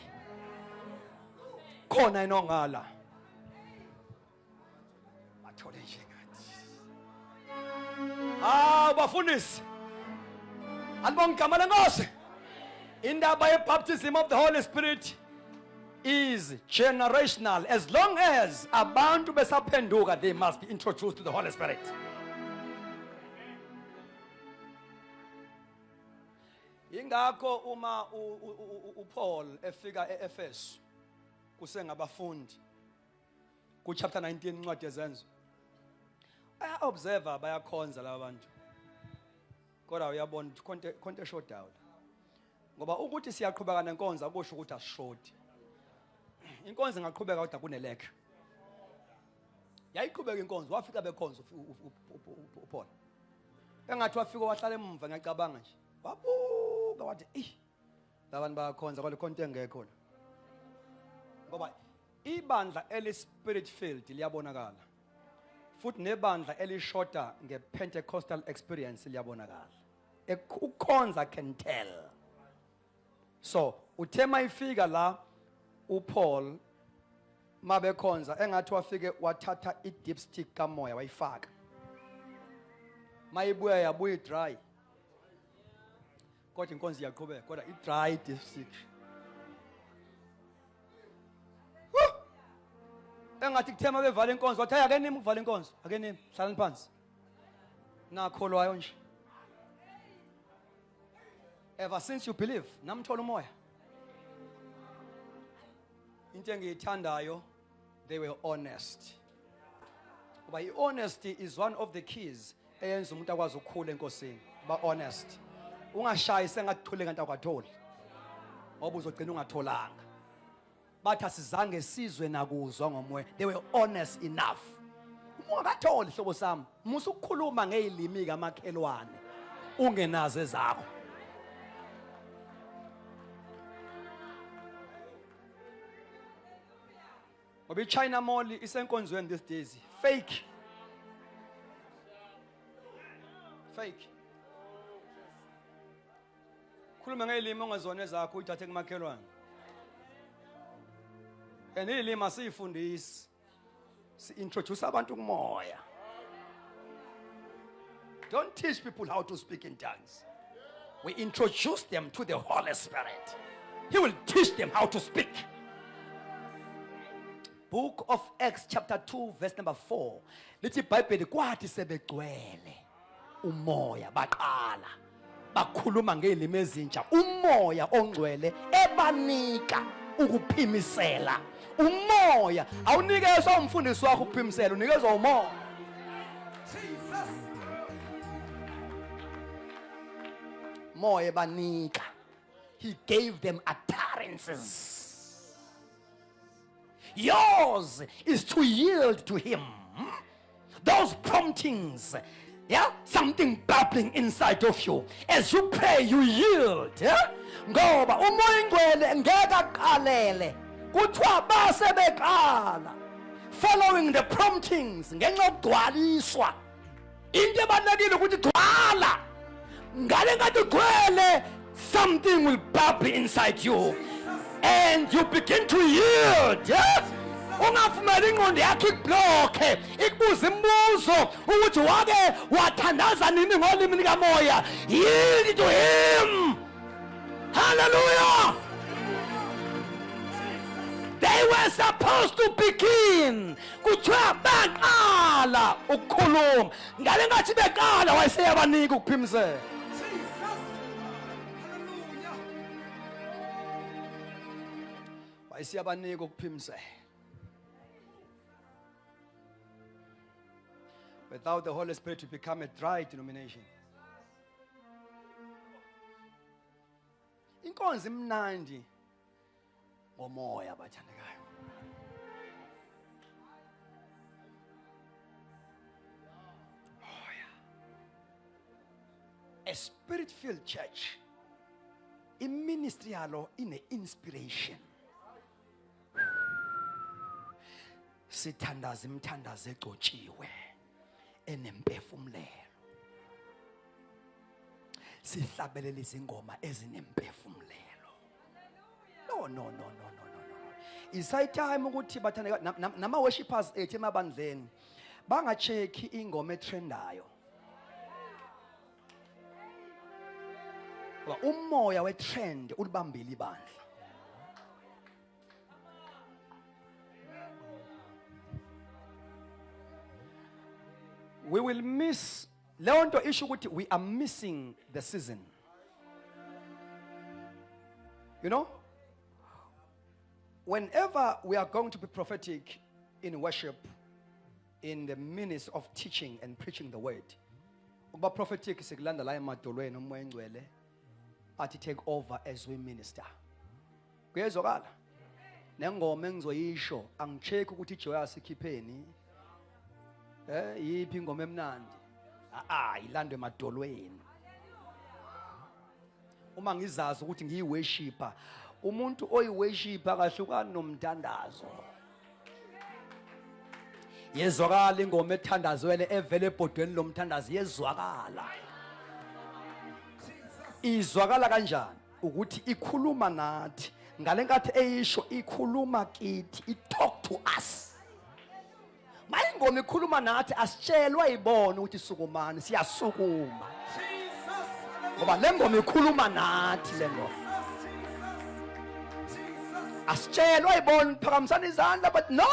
Khona inongala. Bathole njengathi. Bafundisi. Alibonga igama lenkosi. Indaba ye-baptism of the Holy Spirit is generational. As long as abantu besaphenduka, they must be introduced to the Holy Spirit. Ingakho uma uPaul efika eEfeso kusengabafundi ku chapter 19 incwadi yezenzo, observer bayakhonza laba bantu. Kodwa uyabona konke short down. Ngoba ukuthi siyaqhubeka nenkonzo akusho ukuthi asishoti. Inkonzo ingaqhubeka kodwa kunelekhe. Yayiqhubeka inkonzo wafika bekhonzo uPaul. Engathi wafika wahlala emuva ngiyacabanga nje. Wabuka wathi labantu bayakhonza kwale konke engekho. Ngoba ibandla eli-spirit filled liyabonakala. Futhi nebandla elishoda nge-Pentecostal experience liyabonakala. Ukhonza can tell. So uthema ifika la uPaul mabekhonza engathi wafike wathatha i-dipstick kamoya wayifaka. Mayibuya yabuya dry. Kodwa inkonzo iyaqhubeka kodwa i-dry dipstick. Engathi kuthema bevala inkonzo wathi ake nimi uvala inkonzo ake nimi hlalani phansi. Nakholwayo nje. Ever since you believe, namthola umoya. Into engiyithandayo, they were honest. But honesty is one of the keys eyenza umuntu akwazi ukukhula enkosini. Ba honest. Ungashayi sengathule kanti akwatholi. Ngoba uzogcina ungatholanga. Bathi asizange sizwe nakuzwa ngomoya. They were honest enough. Ungakatholi hlobo sami. Musa ukukhuluma ngezilimi kamakhelwane. Ungenazo ezakho. Ngoba iChina Mall isenkonzweni these days. Fake. Khuluma ngezilimi ongazona ezakho uyithathe kumakhelwane. Izilimi asifundisi. Si introduce abantu kumoya. Don't teach people how to speak in tongues. We introduce them to the Holy Spirit. He will teach them how to speak. Book of Acts chapter 2 verse number 4. Lithi iBhayibheli kwathi sebegcwele umoya baqala bakhuluma ngezilimi ezintsha. Umoya ongcwele ebanika ukuphimisela. Umoya awunikezwa umfundisi wakho ukuphimisela, unikezwa umoya. Jesus. Moya ebanika. He gave them utterances. Yours is to yield to him. Those promptings, something bubbling inside of you. As you pray, you yield. Ngoba umoya ingcwele ngeke aqalele. Kuthiwa base beqala. Following the promptings, ngenxa yokugcwaliswa. Into ebalekile ukuthi gcwala. Ngale ngathi ugcwele, something will bubble inside you. And you begin to yield. Ungavumela ingqondo yakho ikubloke, ikubuza imibuzo ukuthi wake wathandaza nini ngolimi likamoya. Yield to him. Hallelujah. They were supposed to begin. Kuthiwa baqala ukukhuluma. Ngale ngathi beqala wayeseyabanika ukuphimisela. Siyabanika ukuphimisela. Without the Holy Spirit, you become a dry denomination. inkonzo imnandi ngomoya abathandekayo. A spirit-filled church, i-ministry yalo ine-inspiration. Sithandaza imithandazo egcotshiwe enemphefumlelo. Sihlabelele izingoma ezinemphefumlelo. No. Isayitime ukuthi bathandeka nama worshipers ethu emabandleni bangacheki ingoma etrendayo. Umoya wetrend ulibambile ibandla. We will miss leonto issue ukuthi we are missing the season. You know, whenever we are going to be prophetic in worship, in the ministry of teaching and preaching the word, ukuba prophetic sikulanda la emadolweni umoya engcwele athi take over as we minister. Kuyezwakala? Nengoma engizoyisho angicheck ukuthi iJoyous ikhipheni. Yiphi ingoma emnandi? Ilandwe emadolweni. Uma ngizazi ukuthi ngiyiworshiper, umuntu oyiworshiper akahlukani nomthandazo. Yezwakala ingoma ethandazwele evele ebhodweni lomthandazo yezwakala. Izwakala kanjani? Ukuthi ikhuluma nathi. Ngalenkathi eyisho ikhuluma kithi, it talk to us. Mayingoma ikhuluma nathi asitshelwa ibona ukuthi sukumani siyasukuma. Ngoba lengoma ikhuluma nathi lengoma. Asitshelwa ibona phakamisana izandla, but no.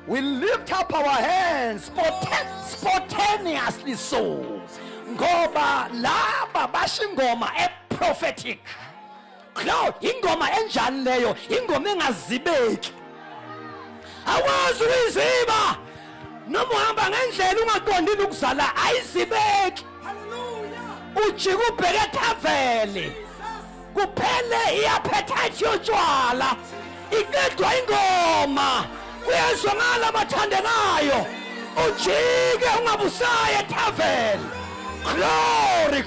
We lift up our hands spontaneously so. Ngoba laba bashingoma prophetic. Cloud ingoma enjani leyo? Ingoma engazibeki. Awazi uyiziba. Noma uhamba ngendlela ungaqondile ukuzala ayizibeki. Hallelujah. Ujika ubheke ethaveli. Kuphele iappetite yotshwala. Iqedwa ingoma. Kuyezwakala abathandekayo. Ujike ungabusaye ethaveli. Glory.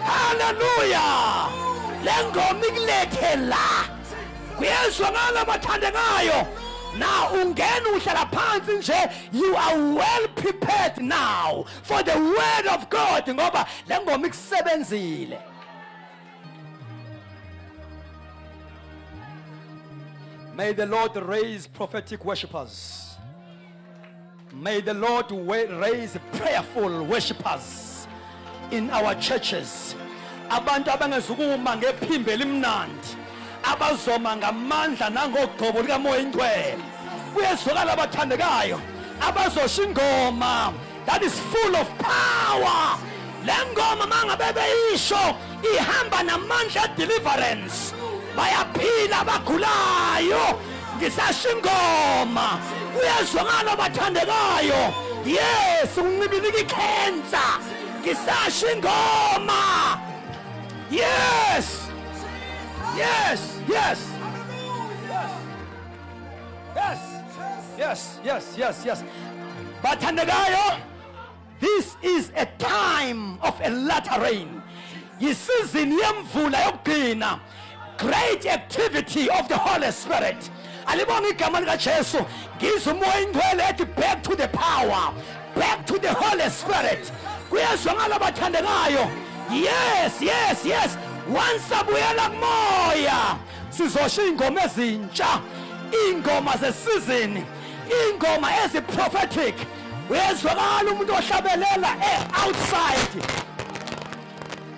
Hallelujah. Lengoma ikulethe la. Kuyezwakala abathandekayo. Now ungena uhlala phansi nje, you are well prepared now for the word of God ngoba lengoma ikusebenzile. May the Lord raise prophetic worshipers. May the Lord raise prayerful worshipers in our churches. Abantu abangezukuma ngephimbo elimnandi, abazoma ngamandla nangogqobo likamoya ingcwele. Kuyezwakala abathandekayo, abazosho ingoma that is full of power. Lengoma mangabe beyisho ihamba namandla deliverance. Bayaphila abagulayo ngisasho ingoma. Kuyezwakala abathandekayo, yes uncibilika ikhensa ngisasho ingoma. Yes. Bathandekayo, this is a time of a latter rain. Yisizini yemvula yokugcina. Great activity of the Holy Spirit. Alibonga igama lika Jesu, ngizwa umoya ingcwele ethi back to the power, back to the Holy Spirit. Kuyezwakala abathandekayo. Yes. Once abuyela kumoya, sizosho ingoma ezintsha, ingoma zesizini, ingoma ezi-prophetic. Uyezwakala umuntu ohlabelela outside.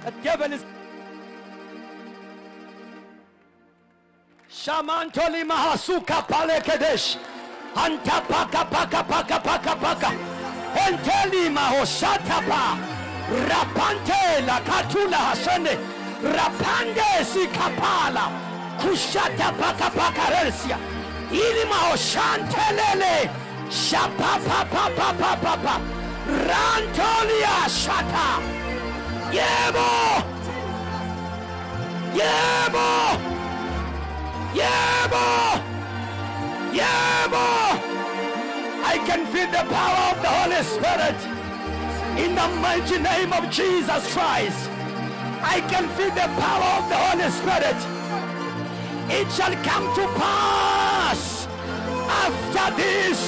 The devil is Shamantoli mahasuka palekedesh. Anta paka. Enteli mahosatapa. Rapante la katula hasene. Rapande si kapala. Kushata paka relsia. Ili mahoshantelele. Shapa. Rantolia shata. Yebo. Yebo. Yebo. Yebo. I can feel the power of the Holy Spirit in the mighty name of Jesus Christ. I can feel the power of the Holy Spirit. It shall come to pass after this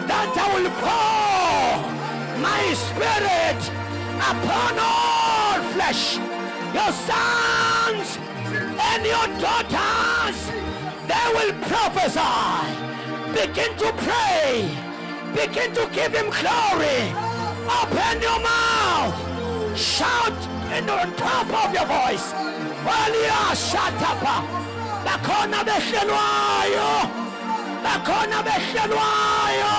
that I will pour my spirit upon all flesh. Your sons and your daughters, they will prophesy. Begin to pray. Begin to give him glory. Open your mouth. Shout in the top of your voice. Walia shatapa. Bakona behlelwayo. Bakona behlelwayo.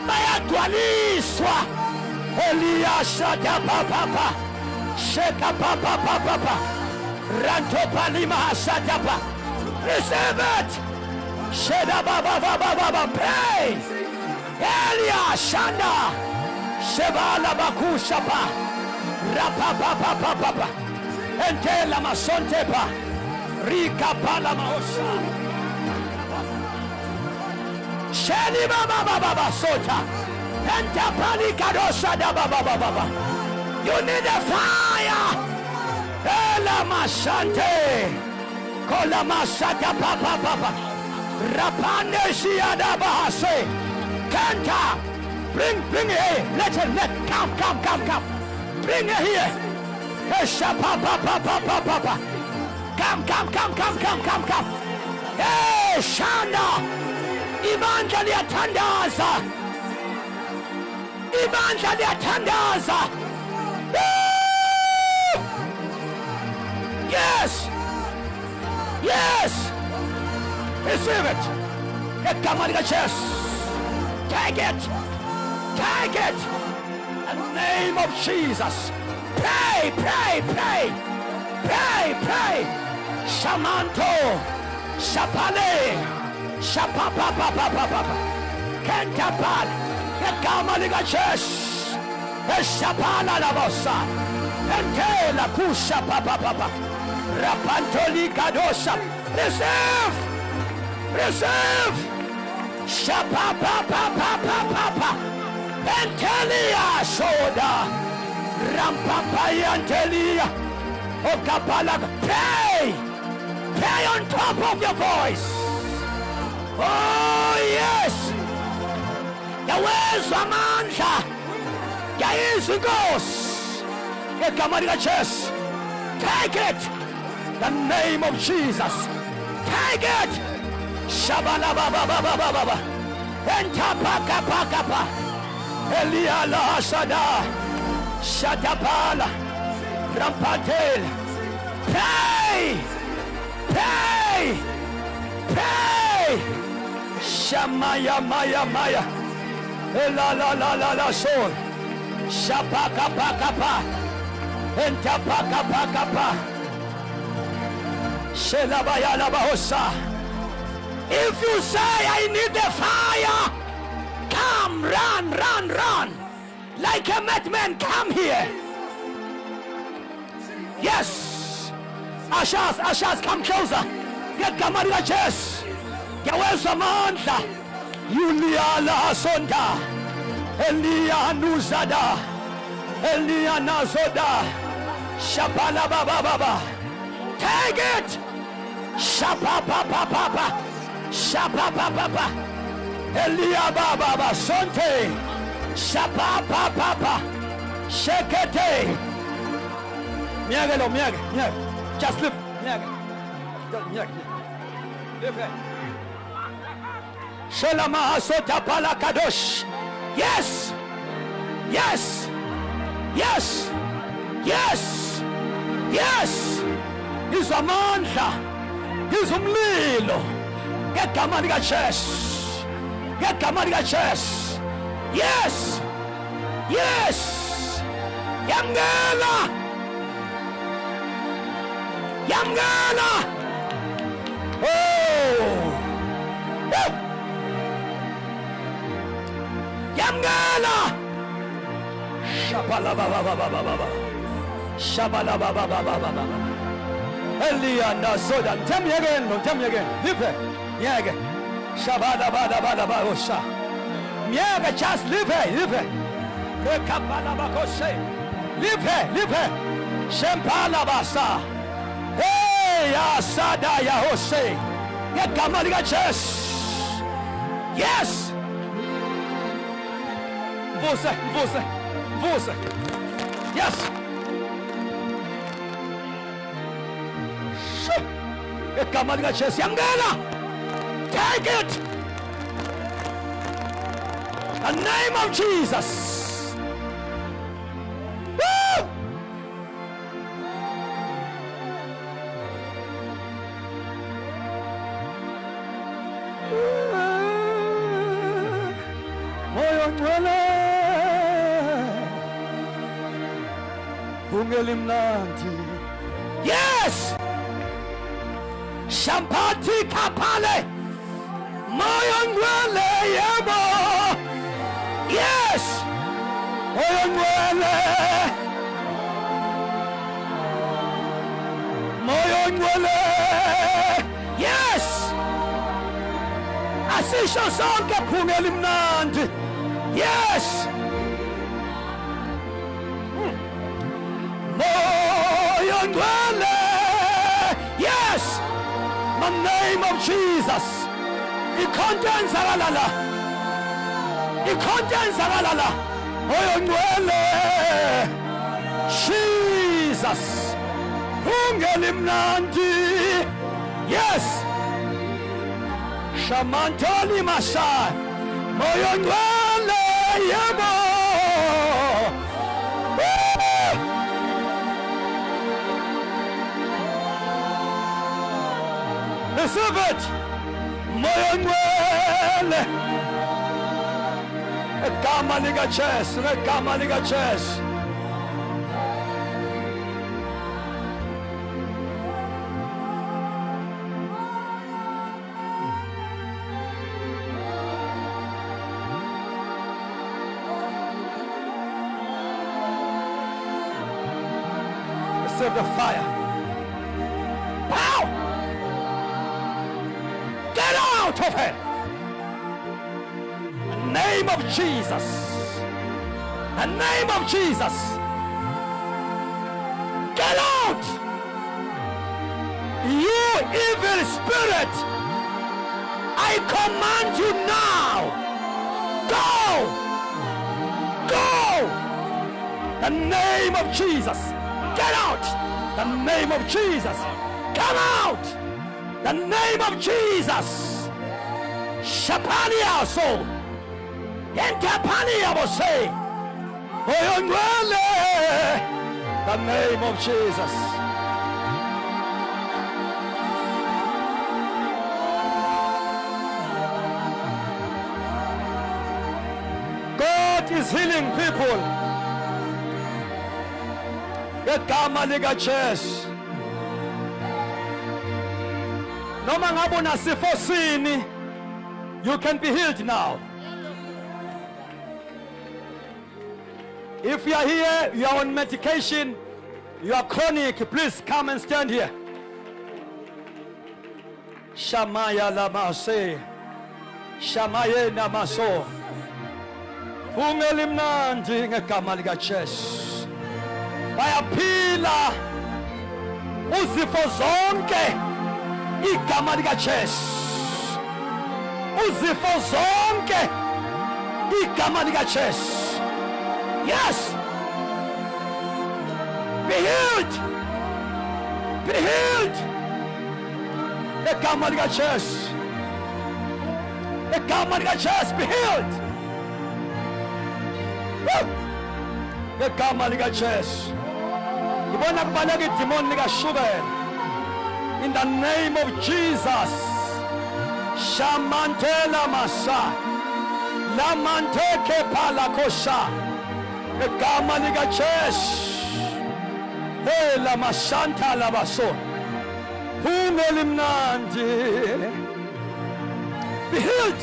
Bayadwaliswa. Elia shatapa papa. Sheka papa papa. Ranto palima shatapa. Receive it. Sheda baba baba baba. Pray. Elia shanda. Shebala bakushapa. Rapa papa papa. Entela masontepa. Rika pala maosha. Sheni baba baba sota. Enta pali kadosha da baba baba. You need a fire. Ela masante. Kola masata papa papa. Rapande siada bahase. Kanta. Bring it here. Let come. Bring it here. Esha papa papa papa. Come. Hey, Shanda. Ibanja liyatandaza. Ibanja liyatandaza. Yes. Receive it. Get come on the chest. Take it. In the name of Jesus. Pray. Shamanto. Shapale. Shapapapapapapa. Kentapal. Get come on the chest. Shapala la bossa. Entela kusha papa. Rapantoli kadosha. Receive. Shapapapapapapa. Entelia soda. Rampapaya Antelia. Okapala. Pray on top of your voice. Oh yes. Yaweza manja. Yaizu ghost. Yekamari chest. Take it. The name of Jesus. Take it. Shabala baba. Entapaka. Elia la sada. Shatapala. Rampatel. Pray. Shamaya maya. La soul. Shapaka. Entapaka. Shelabaya la bahosa. If you say I need the fire, come, run. Like a madman, come here. Yes. Ushers, come closer. Get Gamariya chest. Yaweza mandla. Yulia la sonda. Elia nuzada. Elia nazoda. Shabala baba. Take it. Shapapapapapa. Elia baba sonte. Shapapapapa. Shekete. Miage. Just lift. Miage. Lift it. Shalama asota pala kadosh. Yes. He's a mandla. He's umlilo. Get Gamariya chest. Yes. Yamgala. Oh. Yamgala. Shapala baba. Shabala baba baba baba. Elia na Zodan. Tell me again, Lord. Tell me again. Live it. Yeah, again. Shabada bada bada bada osha. Yeah, just live it. Live it. Rekapala bakose. Live it. Live it. Shempala basa. Hey, Asada Yahose. Get Gamaliga chest. Yes. Você. Yes. Get Gamaliga chest. Yangela. Take it. The name of Jesus. Woo! Yes. Shampati kapale. Moyongwele yebo. Yes. Moyongwele. Moyongwele. Yes. Asisho sonke phungela imnandi. Yes. Moyongwele. Yes. The name of Jesus. Ikhondenza kalala. Ikhondenza kalala. Moyongwele. Jesus. Phungela imnandi. Yes. Shamantoli Masai. Moyongwele yebo. Receive it. Moyongwele. Ekama liga chess. Ekama liga chess. Receive the fire. Pow! Get out of here! The name of Jesus. The name of Jesus. Get out! You evil spirit! I command you now! Go! Go! The name of Jesus. Get out! The name of Jesus. Come out! The name of Jesus. Shapania so. Entapania will say. The name of Jesus. God is healing people. Egama lika church. Noma ngabe nasifo sini, you can be healed now. If you are here, you are on medication, you are chronic, please come and stand here. Shamaya lamase. Shamaye namaso. Ungelimnandi ngegama lika church. Bayaphila uzifo zonke igama lika Jesu. Uzifo zonke igama lika Jesu. Yes. Be healed. Be healed. Igama lika Jesu. Igama lika Jesu. Be healed. Igama lika Jesu. Ibona kubaleka idemon lika shukela. In the name of Jesus. Shamantela masa. Lamanteke palakosha. Igama lika Jesu. Hey la masanta la baso. Ungelimnandi. Be healed.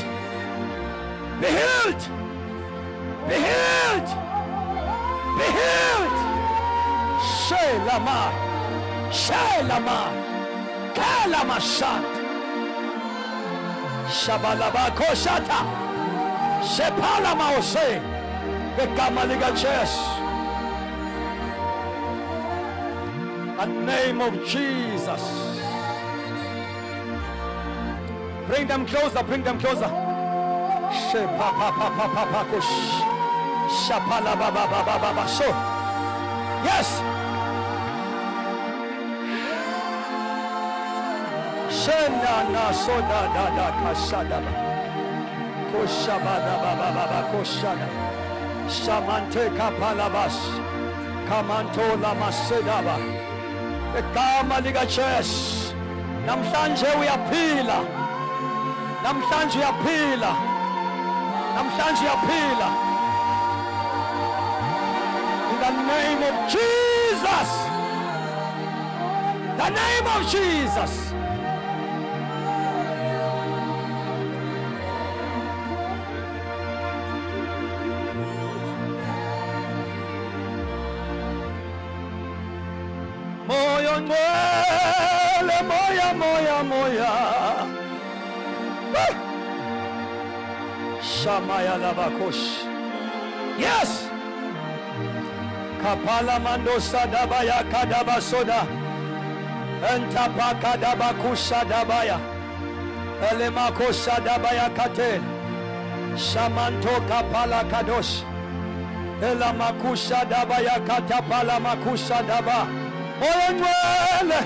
Be healed. Be healed. Be healed. Say. Shelama. Shelama. Kalama Shat. Shabalaba Koshata. Shepalama Ose. The Kamaliga Chess. The name of Jesus. Bring them closer, bring them closer. So, yes. Shenana soda da da kashada. Koshabada baba koshada. Shamante kapalabas. Kamanto lama sedaba. The Kamaliga Church. Namhlanje uyaphila. Namhlanje uyaphila. Namhlanje uyaphila. In the name of Jesus. The name of Jesus. Moya ngcwele, moya moya moya. Shamaya labakosh. Yes. Kapala mando sadabaya kadaba soda. Entapa kadaba kusadabaya. Elemako sadabaya kate. Shamanto kapala kadosh. Elamakusha dabaya katapala makusha daba. Moya ngcwele.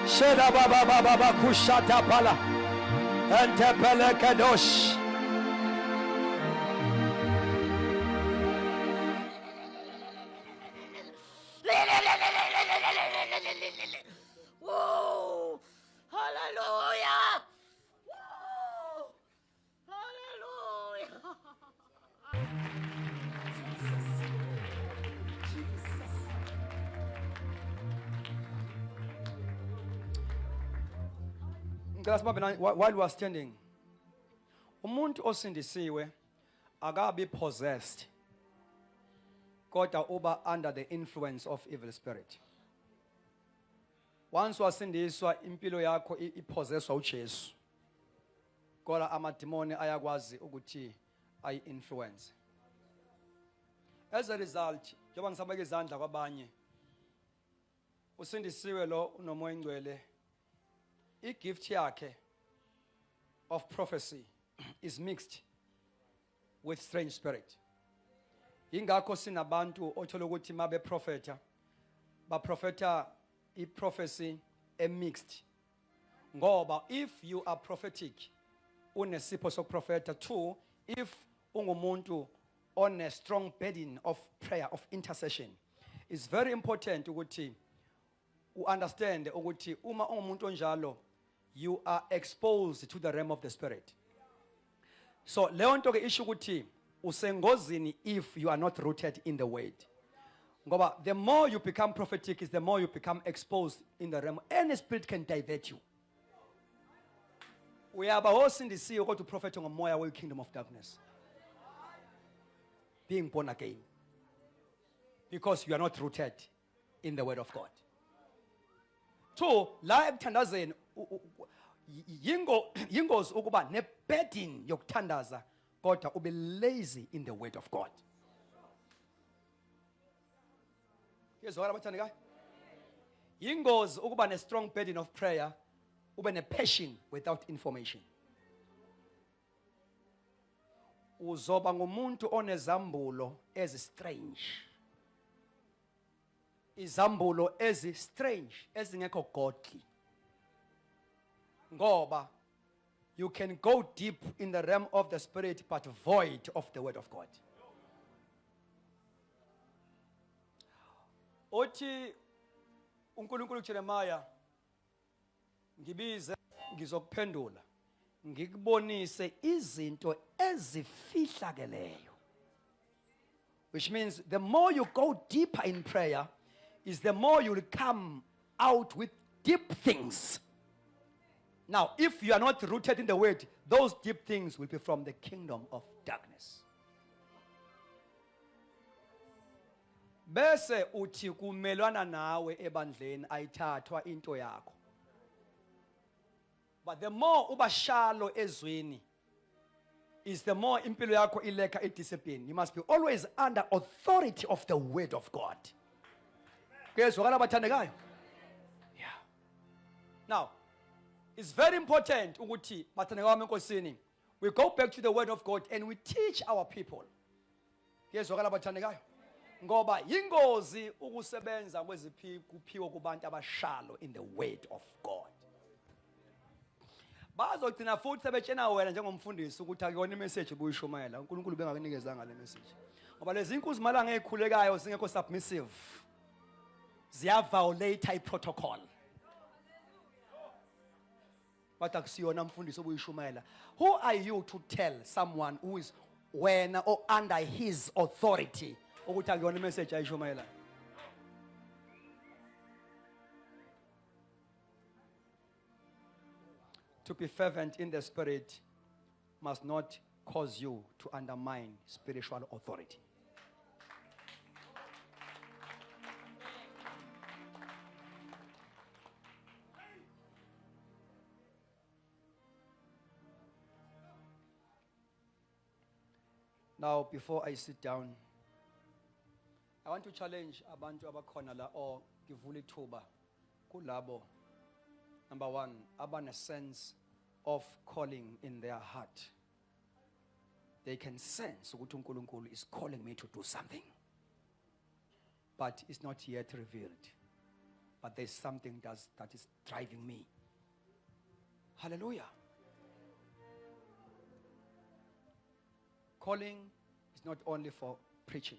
Sheda baba baba kushata pala. Entepele kadosh. Whoa! Hallelujah! Whoa! Hallelujah! While we are standing, umuntu osindisiwe akabi possessed, kodwa uba under the influence of evil spirit. Once wasindiswa impilo yakho ipossesswa uJesu, kodwa amadimoni ayakwazi ukuthi ayi-influence. As a result, njengoba ngisabeka izandla kwabanye, usindisiwe lo unomoya ingcwele, i-gift yakhe of prophecy is mixed with strange spirit. Ingakho sinabantu othola ukuthi mabe prophetha baprofeta i-prophecy mixed. Ngoba if you are prophetic, unesipho sokuprofeta. Two, if ungumuntu on a strong burden of prayer, of intercession, it's very important ukuthi u understand ukuthi uma ungumuntu onjalo, you are exposed to the realm of the spirit. So leyo nto ke isho ukuthi usengozini if you are not rooted in the word. Ngoba the more you become prophetic is the more you become exposed in the realm. Any spirit can divert you. Uyaba hosindisiwe kodwa prophet ngomoya we kingdom of darkness. Being born again. Because you are not rooted in the word of God. Two, la ekuthandazeni yingozi ukuba ne burden yokuthandaza kodwa ube lazy in the word of God. Yezwala bathandekayo? Yingozi ukuba ne strong burden of prayer ube ne passion without information. Uzoba ngumuntu onezambulo strange. Izambulo strange ezingekho godly. Ngoba you can go deep in the realm of the spirit but void of the word of God. Othi uNkulunkulu Jeremiah ngibize ngizokuphendula ngikubonise izinto ezifihlakeleyo. Which means the more you go deeper in prayer is the more you will come out with deep things. Now, if you are not rooted in the word, those deep things will be from the kingdom of darkness. bese uthi kumelwana nawe ebandleni ayithathwa into yakho. But the more uba shallow ezweni is the more impilo yakho ileka discipline. You must be always under authority of the word of God. Kuyezwakala bathandekayo? Yeah. Now, it's very important ukuthi bathandekayo wami enkosini, we go back to the word of God and we teach our people. Kuyezwakala bathandekayo? Ngoba yingozi ukusebenza kweziphiwo kubantu abashalo in the word of God. Bazogcina futhi sebetshena wena njengomfundisi ukuthi akuyona imessage ubuyishumayela. uNkulunkulu bengakunikezanga le message. Ngoba lezi inkuzi malanga ezikhulekayo zingekho submissive. Ziya violate protocol. But akusiyona mfundisi obuyishumayela. Who are you to tell someone who is when or under his authority ukuthi akuyona imessage ayishumayela? To be fervent in the spirit must not cause you to undermine spiritual authority. Now, before I sit down, I want to challenge abantu abakhona la or givuli thuba kulabo. Number one, abane sense of calling in their heart. They can sense ukuthi uNkulunkulu is calling me to do something. But it's not yet revealed. But there's something that is driving me. Hallelujah. Calling is not only for preaching.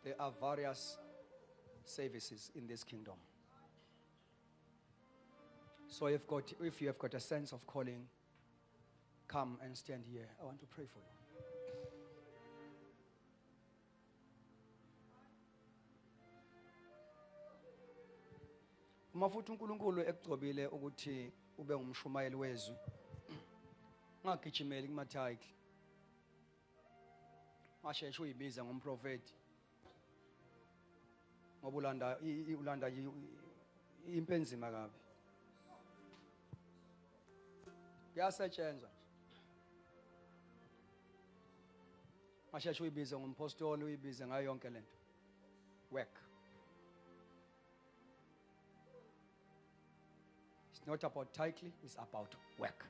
There are various services in this kingdom. So if you have got a sense of calling, come and stand here. I want to pray for you. Uma futhi uNkulunkulu ekugcobile ukuthi ube ngumshumayeli wezwi, ungagijimeli kumathayikhi. Masheshe uyibiza ngomprofeti. Ngoba ulanda impenzima kabi. Kuyasetshenzwa nje. Masheshe uyibize ngompostoli, uyibize ngayo yonke lento. Work. It's not about title, it's about work.